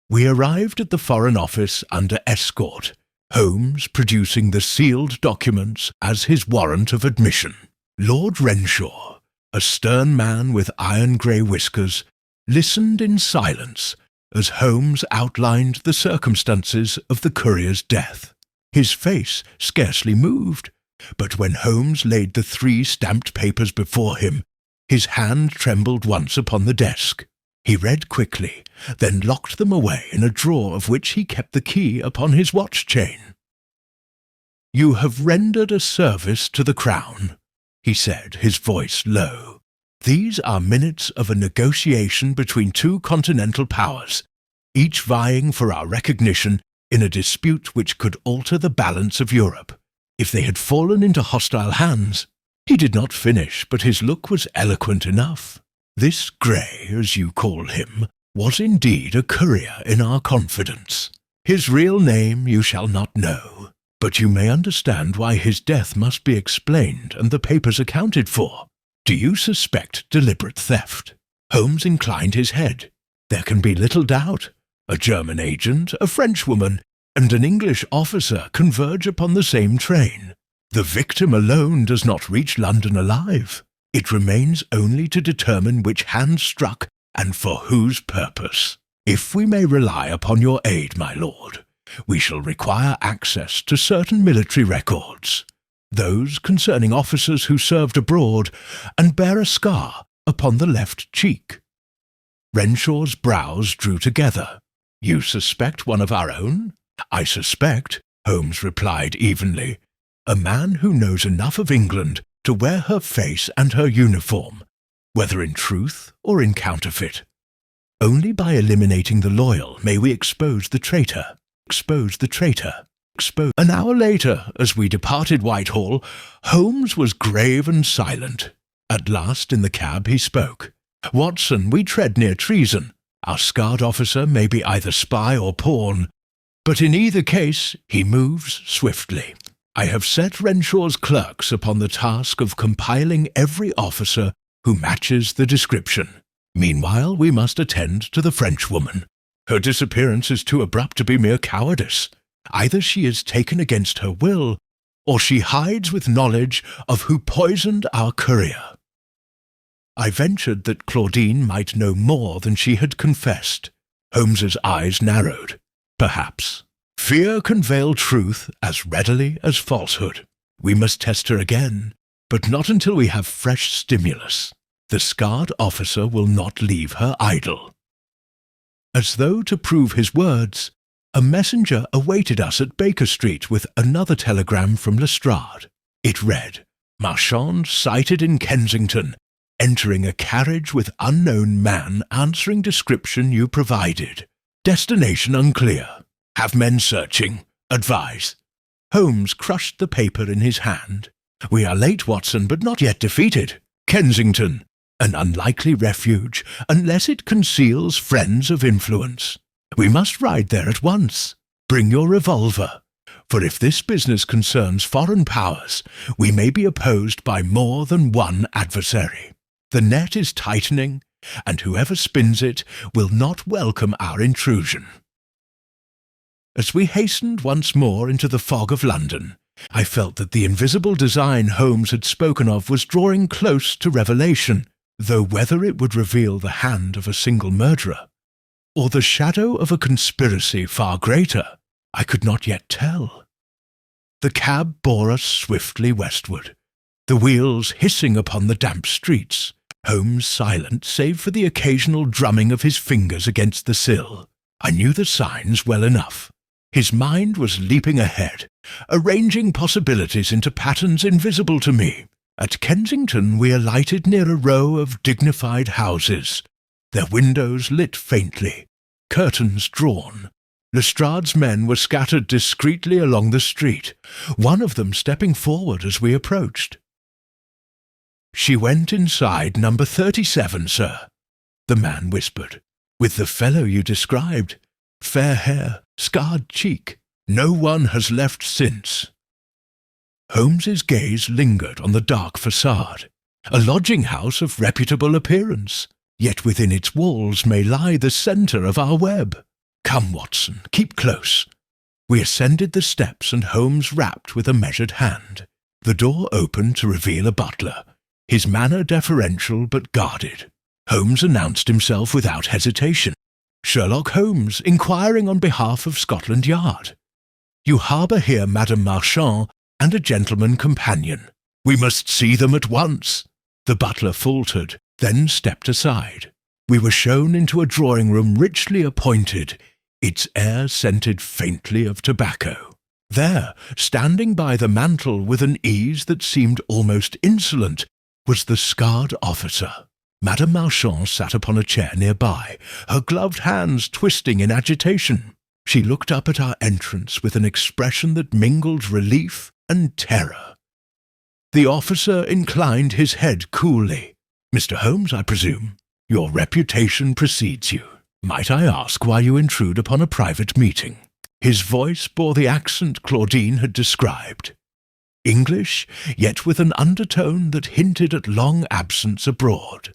We arrived at the Foreign Office under escort, Holmes producing the sealed documents as his warrant of admission. Lord Renshaw, a stern man with iron-grey whiskers, listened in silence as Holmes outlined the circumstances of the courier's death. His face scarcely moved, but when Holmes laid the 3 stamped papers before him, his hand trembled once upon the desk. He read quickly, then locked them away in a drawer of which he kept the key upon his watch-chain. "You have rendered a service to the Crown," he said, his voice low. "These are minutes of a negotiation between 2 continental powers, each vying for our recognition in a dispute which could alter the balance of Europe. If they had fallen into hostile hands—" He did not finish, but his look was eloquent enough. "This Grey, as you call him, was indeed a courier in our confidence. His real name you shall not know, but you may understand why his death must be explained and the papers accounted for. Do you suspect deliberate theft?" Holmes inclined his head. "There can be little doubt. A German agent, a Frenchwoman, and an English officer converge upon the same train. The victim alone does not reach London alive. It remains only to determine which hand struck and for whose purpose. If we may rely upon your aid, my lord, we shall require access to certain military records, those concerning officers who served abroad and bear a scar upon the left cheek. Renshaw's brows drew together. You suspect one of our own? I suspect, Holmes replied evenly, a man who knows enough of England to wear her face and her uniform, whether in truth or in counterfeit. Only by eliminating the loyal may we expose the traitor. An hour later, as we departed Whitehall, Holmes was grave and silent. At last, in the cab, he spoke. Watson, we tread near treason. Our scarred officer may be either spy or pawn, but in either case he moves swiftly. I have set Renshaw's clerks upon the task of compiling every officer who matches the description. Meanwhile, we must attend to the Frenchwoman. Her disappearance is too abrupt to be mere cowardice. Either she is taken against her will, or she hides with knowledge of who poisoned our courier. I ventured that Claudine might know more than she had confessed. Holmes's eyes narrowed. Perhaps. Fear can veil truth as readily as falsehood. We must test her again, but not until we have fresh stimulus. The scarred officer will not leave her idle. As though to prove his words, a messenger awaited us at Baker Street with another telegram from Lestrade. It read, Marchand sighted in Kensington, entering a carriage with unknown man answering description you provided. Destination unclear. Have men searching. Advise. Holmes crushed the paper in his hand. We are late, Watson, but not yet defeated. Kensington. An unlikely refuge, unless it conceals friends of influence. We must ride there at once. Bring your revolver, for if this business concerns foreign powers, we may be opposed by more than one adversary. The net is tightening, and whoever spins it will not welcome our intrusion. As we hastened once more into the fog of London, I felt that the invisible design Holmes had spoken of was drawing close to revelation, though whether it would reveal the hand of a single murderer, or the shadow of a conspiracy far greater, I could not yet tell. The cab bore us swiftly westward, the wheels hissing upon the damp streets, Holmes silent save for the occasional drumming of his fingers against the sill. I knew the signs well enough. His mind was leaping ahead, arranging possibilities into patterns invisible to me. At Kensington we alighted near a row of dignified houses, their windows lit faintly, curtains drawn. Lestrade's men were scattered discreetly along the street, one of them stepping forward as we approached. She went inside number 37, sir, the man whispered, with the fellow you described. Fair hair, scarred cheek. No one has left since. Holmes's gaze lingered on the dark facade, a lodging-house of reputable appearance, yet within its walls may lie the centre of our web. Come, Watson, keep close. We ascended the steps, and Holmes rapped with a measured hand. The door opened to reveal a butler, his manner deferential but guarded. Holmes announced himself without hesitation. Sherlock Holmes, inquiring on behalf of Scotland Yard. You harbour here Madame Marchand and a gentleman companion. We must see them at once. The butler faltered, then stepped aside. We were shown into a drawing-room richly appointed, its air scented faintly of tobacco. There, standing by the mantel with an ease that seemed almost insolent, was the scarred officer. Madame Marchand sat upon a chair nearby, her gloved hands twisting in agitation. She looked up at our entrance with an expression that mingled relief and terror. The officer inclined his head coolly. Mr. Holmes, I presume? Your reputation precedes you. Might I ask why you intrude upon a private meeting? His voice bore the accent Claudine had described. English, yet with an undertone that hinted at long absence abroad.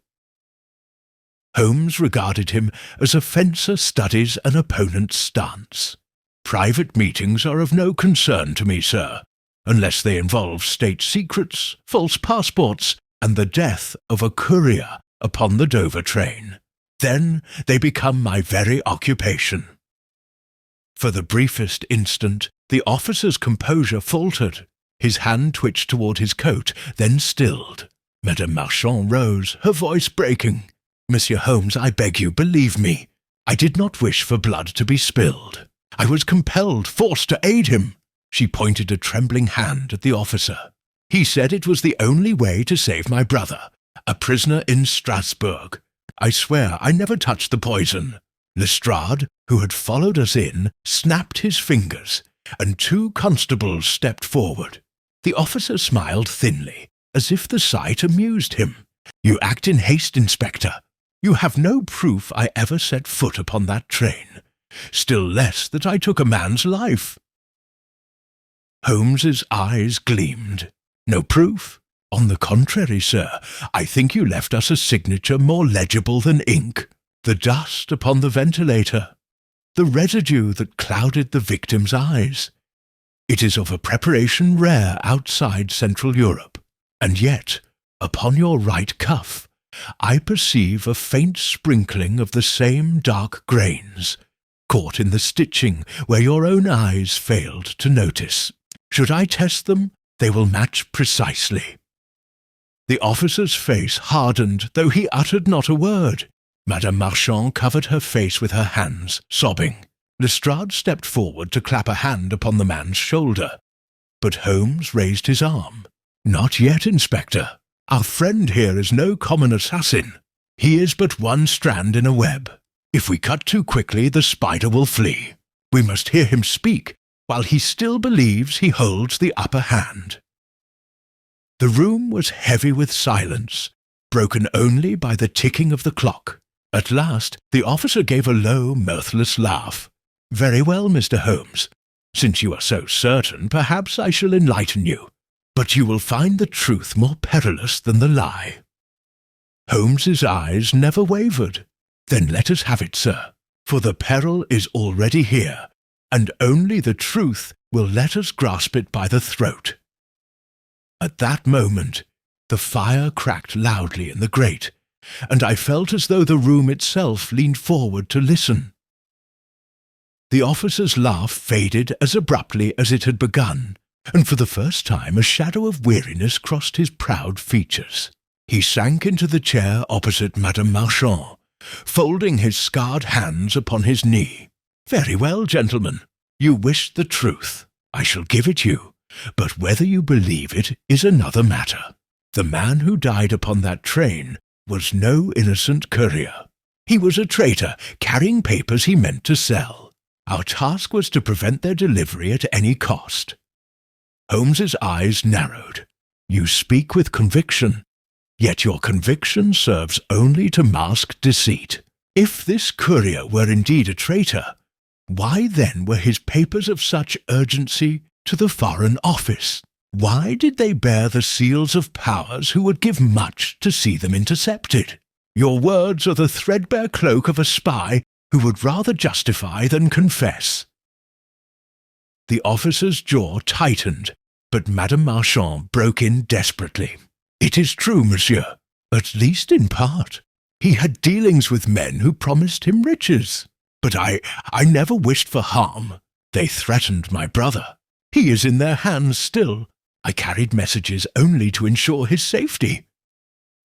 Holmes regarded him as a fencer studies an opponent's stance. Private meetings are of no concern to me, sir, unless they involve state secrets, false passports, and the death of a courier upon the Dover train. Then they become my very occupation." For the briefest instant, the officer's composure faltered. His hand twitched toward his coat, then stilled. Madame Marchand rose, her voice breaking. "Monsieur Holmes, I beg you, believe me. I did not wish for blood to be spilled. I was compelled, forced to aid him." She pointed a trembling hand at the officer. "He said it was the only way to save my brother, a prisoner in Strasbourg. I swear I never touched the poison." Lestrade, who had followed us in, snapped his fingers, and 2 constables stepped forward. The officer smiled thinly, as if the sight amused him. "You act in haste, Inspector. You have no proof I ever set foot upon that train, still less that I took a man's life." Holmes's eyes gleamed. "No proof? On the contrary, sir, I think you left us a signature more legible than ink. The dust upon the ventilator, the residue that clouded the victim's eyes. It is of a preparation rare outside Central Europe, and yet, upon your right cuff, I perceive a faint sprinkling of the same dark grains, caught in the stitching where your own eyes failed to notice. Should I test them, they will match precisely." The officer's face hardened, though he uttered not a word. Madame Marchand covered her face with her hands, sobbing. Lestrade stepped forward to clap a hand upon the man's shoulder, but Holmes raised his arm. "Not yet, Inspector. Our friend here is no common assassin. He is but one strand in a web. If we cut too quickly, the spider will flee. We must hear him speak, while he still believes he holds the upper hand." The room was heavy with silence, broken only by the ticking of the clock. At last, the officer gave a low, mirthless laugh. "Very well, Mr. Holmes. Since you are so certain, perhaps I shall enlighten you. But you will find the truth more perilous than the lie." Holmes's eyes never wavered. "Then let us have it, sir, for the peril is already here, and only the truth will let us grasp it by the throat." At that moment, the fire cracked loudly in the grate, and I felt as though the room itself leaned forward to listen. The officer's laugh faded as abruptly as it had begun, and for the first time a shadow of weariness crossed his proud features. He sank into the chair opposite Madame Marchand, folding his scarred hands upon his knee. "Very well, gentlemen. You wished the truth. I shall give it you, but whether you believe it is another matter. The man who died upon that train was no innocent courier. He was a traitor, carrying papers he meant to sell. Our task was to prevent their delivery at any cost." Holmes's eyes narrowed. "You speak with conviction, yet your conviction serves only to mask deceit. If this courier were indeed a traitor, why then were his papers of such urgency to the Foreign Office? Why did they bear the seals of powers who would give much to see them intercepted? Your words are the threadbare cloak of a spy who would rather justify than confess." The officer's jaw tightened, but Madame Marchand broke in desperately. "It is true, monsieur, at least in part. He had dealings with men who promised him riches. But I never wished for harm. They threatened my brother. He is in their hands still. I carried messages only to ensure his safety."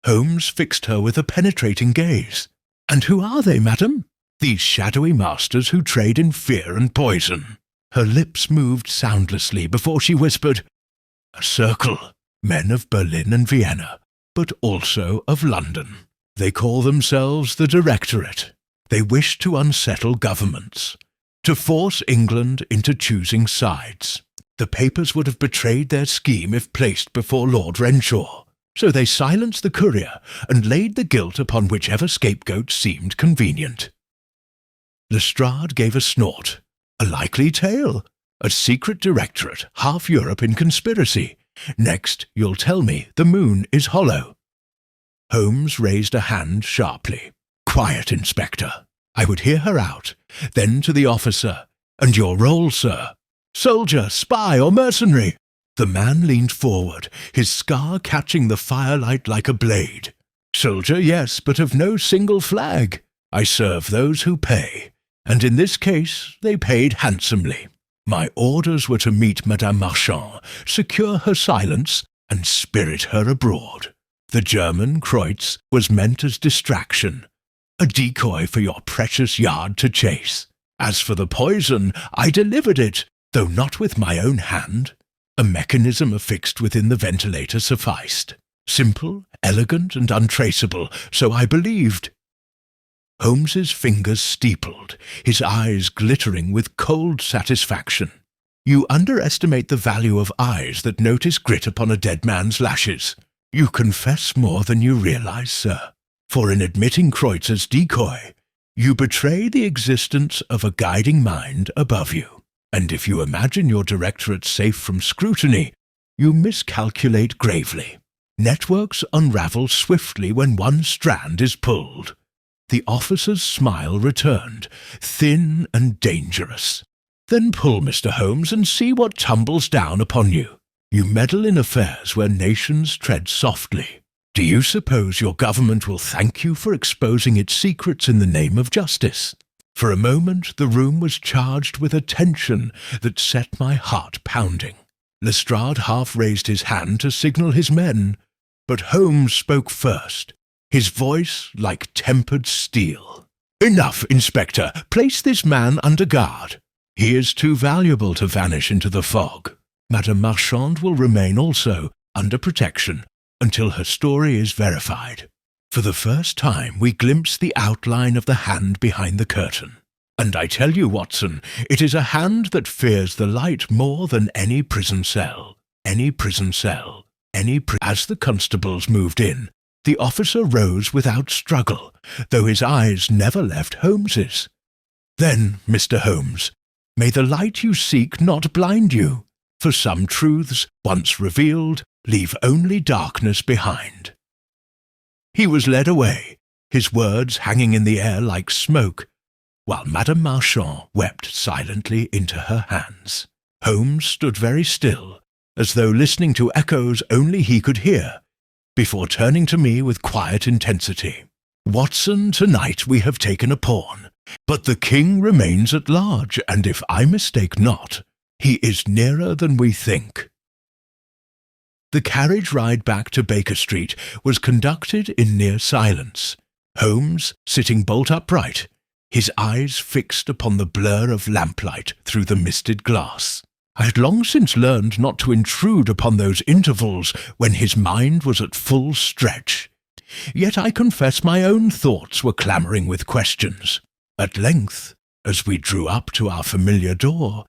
Holmes fixed her with a penetrating gaze. "And who are they, madam? These shadowy masters who trade in fear and poison." Her lips moved soundlessly before she whispered, "A circle, men of Berlin and Vienna, but also of London. They call themselves the Directorate. They wish to unsettle governments, to force England into choosing sides. The papers would have betrayed their scheme if placed before Lord Renshaw, so they silenced the courier and laid the guilt upon whichever scapegoat seemed convenient." Lestrade gave a snort. "A likely tale. A secret directorate, half Europe in conspiracy. Next, you'll tell me the moon is hollow." Holmes raised a hand sharply. "Quiet, Inspector." I would hear her out, then to the officer, And your role, sir? Soldier, spy, or mercenary?" The man leaned forward, his scar catching the firelight like a blade. "Soldier, yes, but of no single flag. I serve those who pay, and in this case they paid handsomely. My orders were to meet Madame Marchand, secure her silence, and spirit her abroad. The German, Kreutz, was meant as distraction, a decoy for your precious yard to chase. As for the poison, I delivered it, though not with my own hand. A mechanism affixed within the ventilator sufficed. Simple, elegant, and untraceable, so I believed." Holmes's fingers steepled, his eyes glittering with cold satisfaction. "You underestimate the value of eyes that notice grit upon a dead man's lashes. You confess more than you realize, sir. For in admitting Kreutz as decoy, you betray the existence of a guiding mind above you. And if you imagine your directorate safe from scrutiny, you miscalculate gravely. Networks unravel swiftly when one strand is pulled." The officer's smile returned, thin and dangerous. "Then pull, Mr. Holmes, and see what tumbles down upon you. You meddle in affairs where nations tread softly. Do you suppose your government will thank you for exposing its secrets in the name of justice?" For a moment the room was charged with a tension that set my heart pounding. Lestrade half raised his hand to signal his men, but Holmes spoke first, his voice like tempered steel. "Enough, Inspector. Place this man under guard. He is too valuable to vanish into the fog. Madame Marchand will remain also under protection until her story is verified." For the first time we glimpse the outline of the hand behind the curtain. And I tell you, Watson, it is a hand that fears the light more than any prison cell. As the constables moved in, the officer rose without struggle, though his eyes never left Holmes's. "Then, Mr. Holmes, may the light you seek not blind you, for some truths, once revealed, leave only darkness behind." He was led away, his words hanging in the air like smoke, while Madame Marchand wept silently into her hands. Holmes stood very still, as though listening to echoes only he could hear, before turning to me with quiet intensity. "Watson, tonight we have taken a pawn, but the king remains at large, and if I mistake not, he is nearer than we think." The carriage ride back to Baker Street was conducted in near silence, Holmes sitting bolt upright, his eyes fixed upon the blur of lamplight through the misted glass. I had long since learned not to intrude upon those intervals when his mind was at full stretch. Yet I confess my own thoughts were clamouring with questions. At length, as we drew up to our familiar door,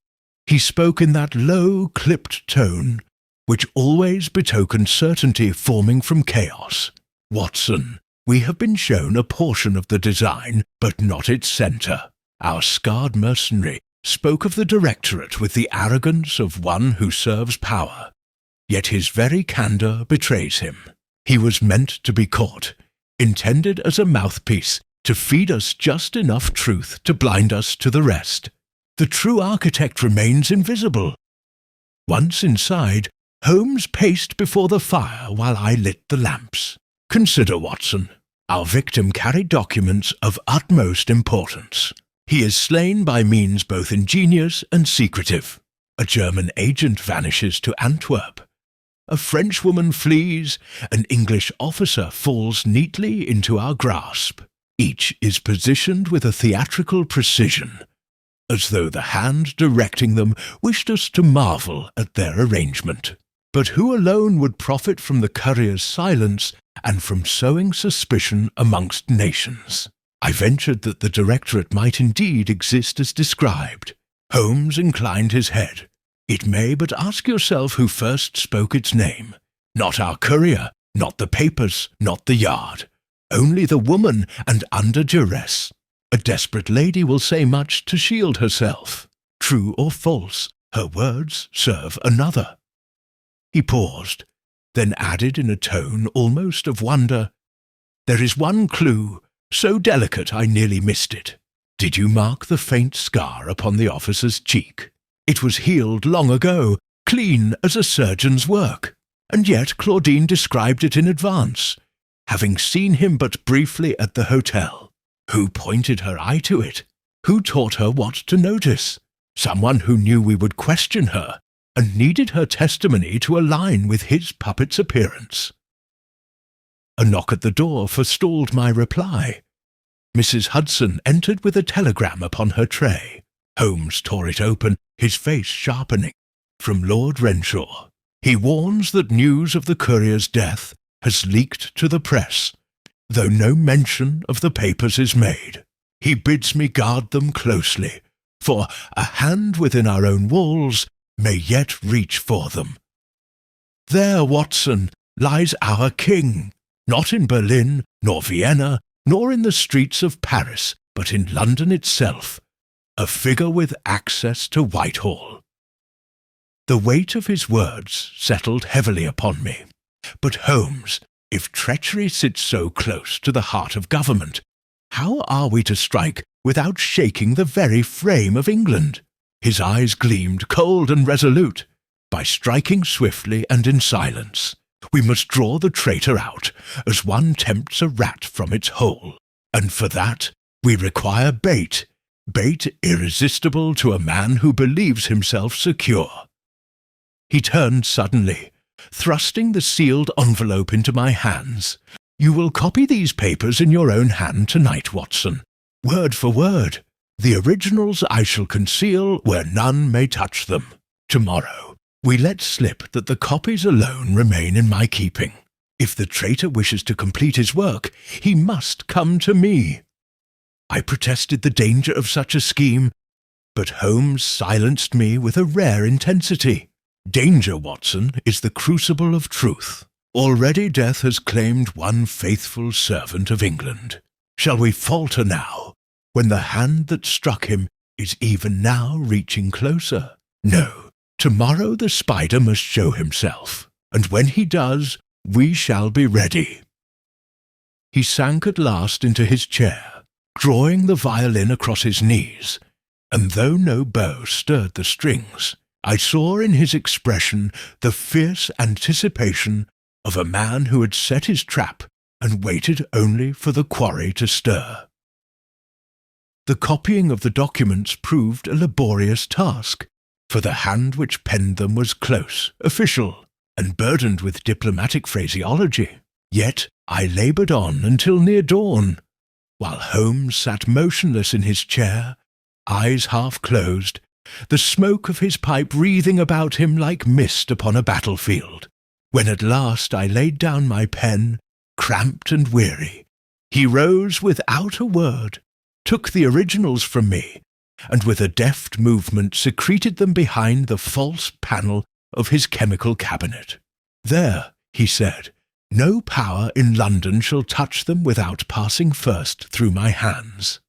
he spoke in that low, clipped tone which always betokened certainty forming from chaos. "Watson, we have been shown a portion of the design, but not its centre. Our scarred mercenary spoke of the directorate with the arrogance of one who serves power. Yet his very candour betrays him. He was meant to be caught, intended as a mouthpiece to feed us just enough truth to blind us to the rest. The true architect remains invisible." Once inside, Holmes paced before the fire while I lit the lamps. "Consider, Watson. Our victim carried documents of utmost importance. He is slain by means both ingenious and secretive. A German agent vanishes to Antwerp. A Frenchwoman flees, an English officer falls neatly into our grasp. Each is positioned with a theatrical precision, as though the hand directing them wished us to marvel at their arrangement. But who alone would profit from the courier's silence and from sowing suspicion amongst nations? I ventured that the directorate might indeed exist as described. Holmes inclined his head. It may, but ask yourself who first spoke its name. Not our courier, not the papers, not the yard. Only the woman, and under duress. A desperate lady will say much to shield herself. True or false, her words serve another. He paused, then added in a tone almost of wonder, "There is one clue, so delicate I nearly missed it. Did you mark the faint scar upon the officer's cheek? It was healed long ago, clean as a surgeon's work, and yet Claudine described it in advance, having seen him but briefly at the hotel. Who pointed her eye to it? Who taught her what to notice? Someone who knew we would question her, and needed her testimony to align with his puppet's appearance. A knock at the door forestalled my reply. Mrs. Hudson entered with a telegram upon her tray. Holmes tore it open, his face sharpening. From Lord Renshaw. He warns that news of the courier's death has leaked to the press, though no mention of the papers is made. He bids me guard them closely, for a hand within our own walls may yet reach for them. There, Watson, lies our king, not in Berlin, nor Vienna, nor in the streets of Paris, but in London itself, a figure with access to Whitehall. The weight of his words settled heavily upon me. But Holmes, if treachery sits so close to the heart of government, how are we to strike without shaking the very frame of England? His eyes gleamed cold and resolute. By striking swiftly and in silence, we must draw the traitor out, as one tempts a rat from its hole. And for that we require bait irresistible to a man who believes himself secure. He turned suddenly, thrusting the sealed envelope into my hands. You will copy these papers in your own hand tonight, Watson, word for word. The originals I shall conceal where none may touch them. Tomorrow we let slip that the copies alone remain in my keeping. If the traitor wishes to complete his work, he must come to me. I protested the danger of such a scheme, but Holmes silenced me with a rare intensity. Danger, Watson, is the crucible of truth. Already death has claimed one faithful servant of England. Shall we falter now, when the hand that struck him is even now reaching closer? No, tomorrow the spider must show himself, and when he does, we shall be ready. He sank at last into his chair, drawing the violin across his knees, and though no bow stirred the strings, I saw in his expression the fierce anticipation of a man who had set his trap and waited only for the quarry to stir. The copying of the documents proved a laborious task, for the hand which penned them was close, official, and burdened with diplomatic phraseology. Yet I laboured on until near dawn, while Holmes sat motionless in his chair, eyes half closed, the smoke of his pipe wreathing about him like mist upon a battlefield. When at last I laid down my pen, cramped and weary, he rose without a word, took the originals from me, and with a deft movement secreted them behind the false panel of his chemical cabinet. There, he said, no power in London shall touch them without passing first through my hands.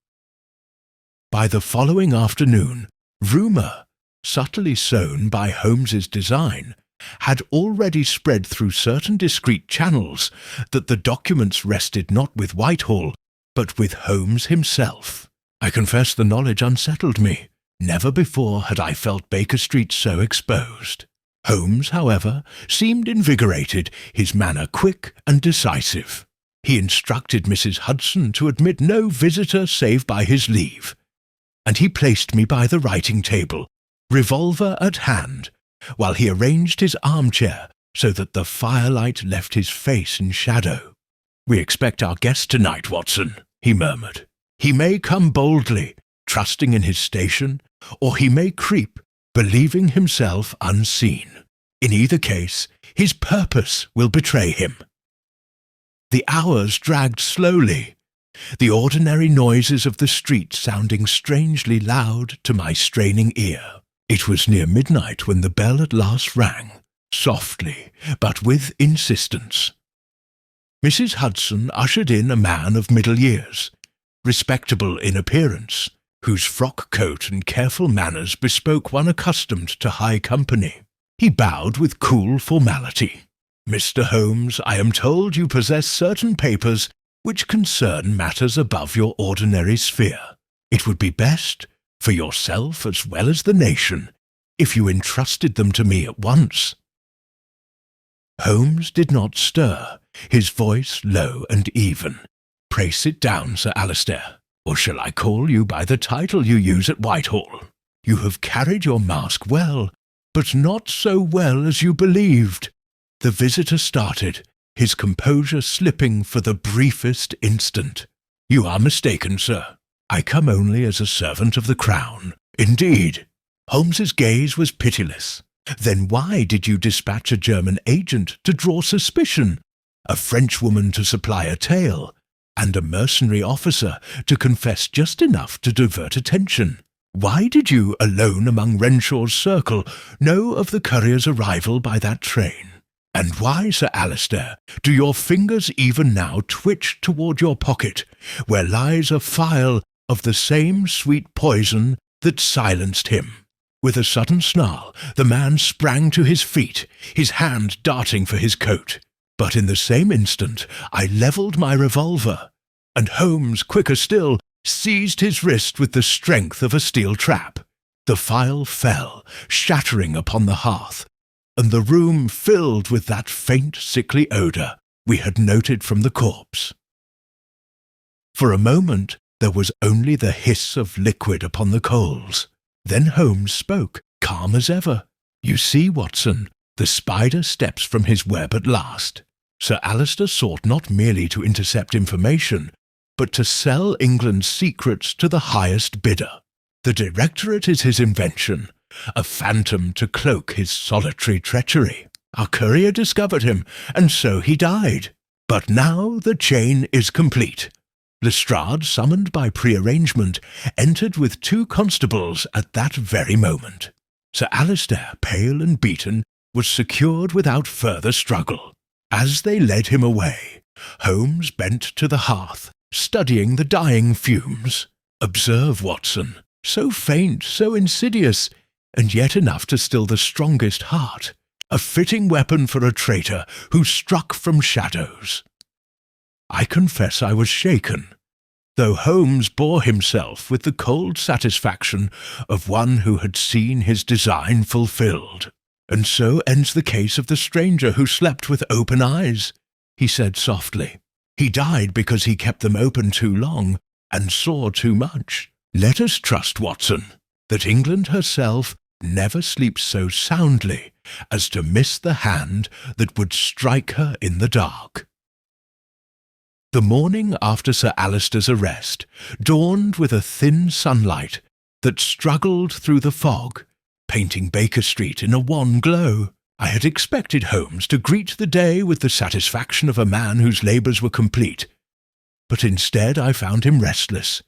By the following afternoon, rumour, subtly sown by Holmes's design, had already spread through certain discreet channels that the documents rested not with Whitehall, but with Holmes himself. I confess the knowledge unsettled me. Never before had I felt Baker Street so exposed. Holmes, however, seemed invigorated, his manner quick and decisive. He instructed Mrs. Hudson to admit no visitor save by his leave, and he placed me by the writing-table, revolver at hand, while he arranged his armchair so that the firelight left his face in shadow. "We expect our guest tonight, Watson," he murmured. "He may come boldly, trusting in his station, or he may creep, believing himself unseen. In either case, his purpose will betray him." The hours dragged slowly, the ordinary noises of the street sounding strangely loud to my straining ear. It was near midnight when the bell at last rang, softly, but with insistence. Mrs. Hudson ushered in a man of middle years, respectable in appearance, whose frock coat and careful manners bespoke one accustomed to high company. He bowed with cool formality. "Mr. Holmes, I am told you possess certain papers which concern matters above your ordinary sphere. It would be best, for yourself as well as the nation, if you entrusted them to me at once." Holmes did not stir, his voice low and even. "Pray sit down, Sir Alistair, or shall I call you by the title you use at Whitehall? You have carried your mask well, but not so well as you believed." The visitor started, his composure slipping for the briefest instant. "You are mistaken, sir. I come only as a servant of the Crown." "Indeed." Holmes's gaze was pitiless. "Then why did you dispatch a German agent to draw suspicion, a Frenchwoman to supply a tale, and a mercenary officer to confess just enough to divert attention? Why did you, alone among Renshaw's circle, know of the courier's arrival by that train? And why, Sir Alistair, do your fingers even now twitch toward your pocket, where lies a phial of the same sweet poison that silenced him?" With a sudden snarl, the man sprang to his feet, his hand darting for his coat. But in the same instant I levelled my revolver, and Holmes, quicker still, seized his wrist with the strength of a steel trap. The phial fell, shattering upon the hearth, and the room filled with that faint, sickly odour we had noted from the corpse. For a moment there was only the hiss of liquid upon the coals. Then Holmes spoke, calm as ever. "You see, Watson, the spider steps from his web at last. Sir Alistair sought not merely to intercept information, but to sell England's secrets to the highest bidder. The Directorate is his invention, a phantom to cloak his solitary treachery. Our courier discovered him, and so he died. But now the chain is complete. Lestrade, summoned by prearrangement, entered with 2 constables at that very moment. Sir Alistair, pale and beaten, was secured without further struggle. As they led him away, Holmes bent to the hearth, studying the dying fumes. Observe, Watson, so faint, so insidious, and yet enough to still the strongest heart. A fitting weapon for a traitor who struck from shadows. I confess I was shaken, though Holmes bore himself with the cold satisfaction of one who had seen his design fulfilled. "And so ends the case of the stranger who slept with open eyes," he said softly. "He died because he kept them open too long and saw too much. Let us trust, Watson, that England herself never sleeps so soundly as to miss the hand that would strike her in the dark." The morning after Sir Alistair's arrest dawned with a thin sunlight that struggled through the fog, painting Baker Street in a wan glow. I had expected Holmes to greet the day with the satisfaction of a man whose labours were complete, but instead I found him restless,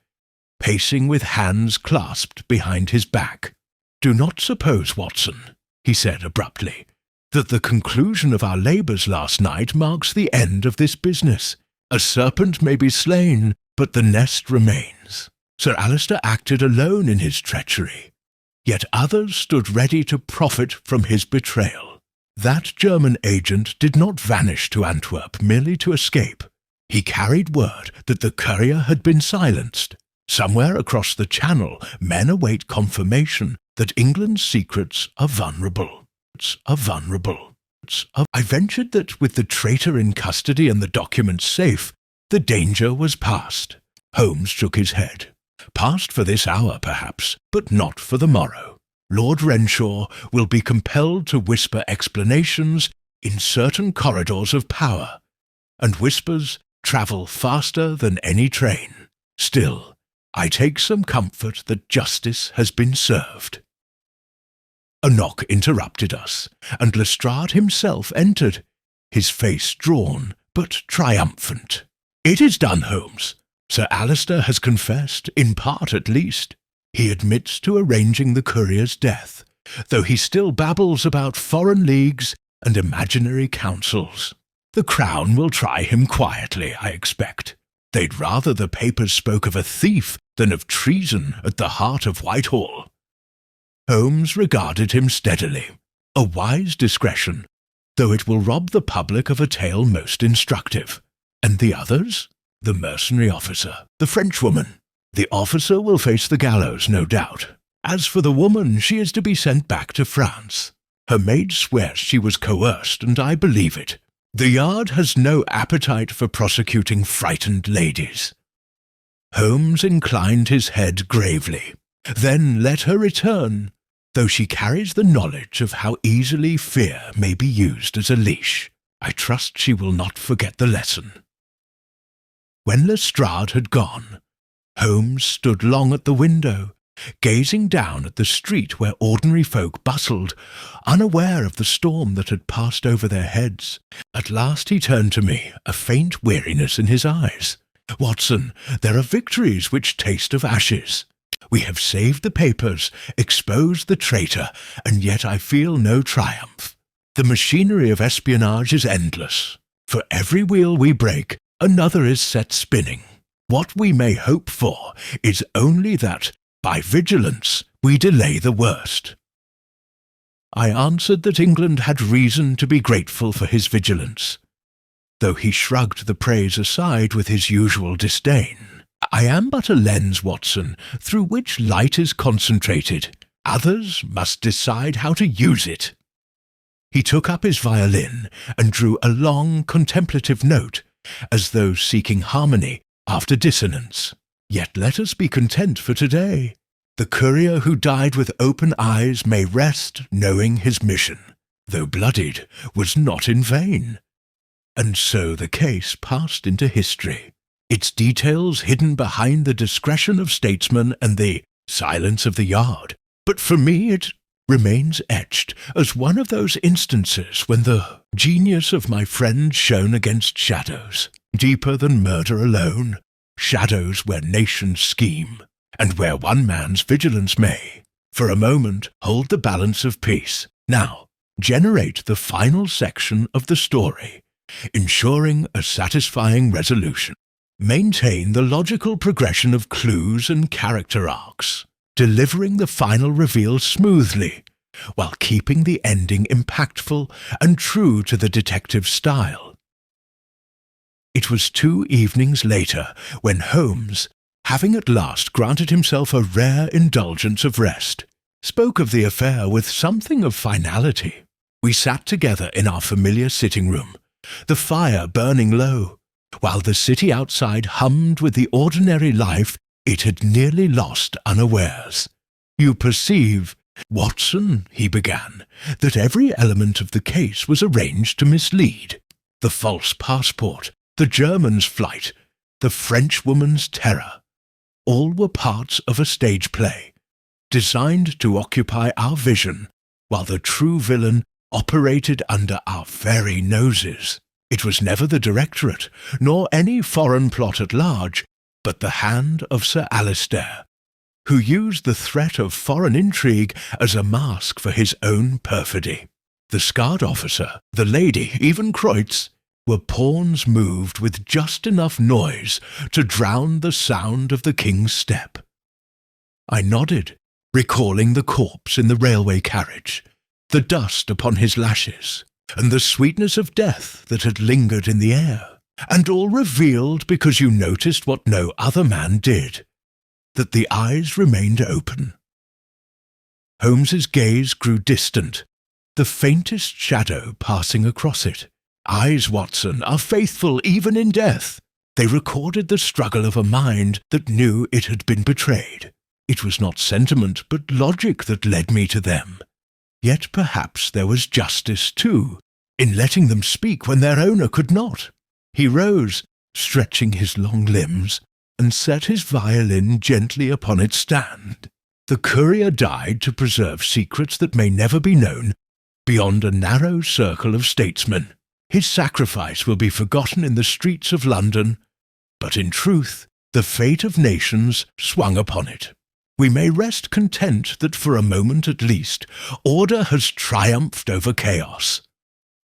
pacing with hands clasped behind his back. "Do not suppose, Watson," he said abruptly, "that the conclusion of our labours last night marks the end of this business. A serpent may be slain, but the nest remains. Sir Alistair acted alone in his treachery, yet others stood ready to profit from his betrayal. That German agent did not vanish to Antwerp merely to escape. He carried word that the courier had been silenced. Somewhere across the Channel, men await confirmation that England's secrets are vulnerable. I ventured that with the traitor in custody and the documents safe, the danger was past." Holmes shook his head. "Past for this hour, perhaps, but not for the morrow. Lord Renshaw will be compelled to whisper explanations in certain corridors of power, and whispers travel faster than any train. Still, I take some comfort that justice has been served." A knock interrupted us, and Lestrade himself entered, his face drawn but triumphant. "It is done, Holmes. Sir Alistair has confessed, in part at least. He admits to arranging the courier's death, though he still babbles about foreign leagues and imaginary councils. The Crown will try him quietly, I expect. They'd rather the papers spoke of a thief than of treason at the heart of Whitehall." Holmes regarded him steadily. "A wise discretion, though it will rob the public of a tale most instructive. And the others? The mercenary officer, the Frenchwoman. The officer will face the gallows, no doubt. As for the woman, she is to be sent back to France. Her maid swears she was coerced, and I believe it. The Yard has no appetite for prosecuting frightened ladies." Holmes inclined his head gravely. "Then let her return, though she carries the knowledge of how easily fear may be used as a leash. I trust she will not forget the lesson." When Lestrade had gone, Holmes stood long at the window, gazing down at the street where ordinary folk bustled, unaware of the storm that had passed over their heads. At last he turned to me, a faint weariness in his eyes. "Watson, there are victories which taste of ashes. We have saved the papers, exposed the traitor, and yet I feel no triumph. The machinery of espionage is endless. For every wheel we break, another is set spinning. What we may hope for is only that, by vigilance, we delay the worst." I answered that England had reason to be grateful for his vigilance, though he shrugged the praise aside with his usual disdain. "I am but a lens, Watson, through which light is concentrated. Others must decide how to use it." He took up his violin and drew a long, contemplative note, as though seeking harmony after dissonance. "Yet let us be content for today. The courier who died with open eyes may rest knowing his mission, though bloodied, was not in vain." And so the case passed into history, its details hidden behind the discretion of statesmen and the silence of the Yard. But for me it remains etched as one of those instances when the genius of my friend shone against shadows, deeper than murder alone, shadows where nations scheme, and where one man's vigilance may, for a moment, hold the balance of peace. Now, generate the final section of the story, ensuring a satisfying resolution. Maintain the logical progression of clues and character arcs, delivering the final reveal smoothly, while keeping the ending impactful and true to the detective style. It was 2 evenings later when Holmes, having at last granted himself a rare indulgence of rest, spoke of the affair with something of finality. We sat together in our familiar sitting room, the fire burning low, while the city outside hummed with the ordinary life it had nearly lost unawares. "You perceive, Watson," he began, "that every element of the case was arranged to mislead. The false passport, the German's flight, the Frenchwoman's terror, all were parts of a stage play, designed to occupy our vision, while the true villain operated under our very noses. It was never the Directorate, nor any foreign plot at large, but the hand of Sir Alistair, who used the threat of foreign intrigue as a mask for his own perfidy. The scarred officer, the lady, even Kreutz, were pawns moved with just enough noise to drown the sound of the king's step." I nodded, recalling the corpse in the railway carriage, the dust upon his lashes, and the sweetness of death that had lingered in the air, and all revealed because you noticed what no other man did, that the eyes remained open. Holmes's gaze grew distant, the faintest shadow passing across it. "Eyes, Watson, are faithful even in death. They recorded the struggle of a mind that knew it had been betrayed. It was not sentiment but logic that led me to them. Yet perhaps there was justice, too, in letting them speak when their owner could not." He rose, stretching his long limbs, and set his violin gently upon its stand. "The courier died to preserve secrets that may never be known beyond a narrow circle of statesmen. His sacrifice will be forgotten in the streets of London, but in truth the fate of nations swung upon it. We may rest content that for a moment at least order has triumphed over chaos."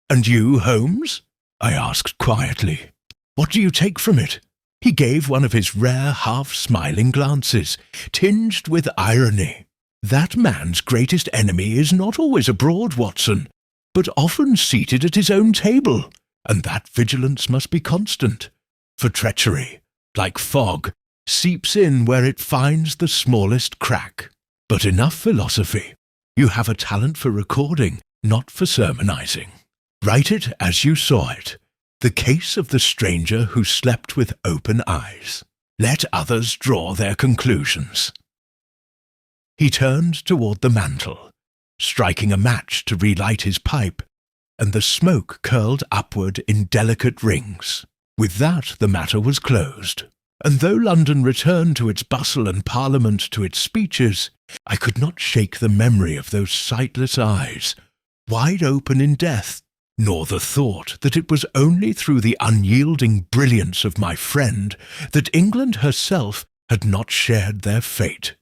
"And you, Holmes?" I asked quietly. "What do you take from it?" He gave one of his rare half-smiling glances, tinged with irony. "That man's greatest enemy is not always abroad, Watson, but often seated at his own table, and that vigilance must be constant. For treachery, like fog, seeps in where it finds the smallest crack. But enough philosophy. You have a talent for recording, not for sermonizing. Write it as you saw it. The case of the stranger who slept with open eyes. Let others draw their conclusions. He turned toward the mantel, striking a match to relight his pipe, and the smoke curled upward in delicate rings. With that the matter was closed, and though London returned to its bustle and Parliament to its speeches, I could not shake the memory of those sightless eyes, wide open in death, nor the thought that it was only through the unyielding brilliance of my friend that England herself had not shared their fate.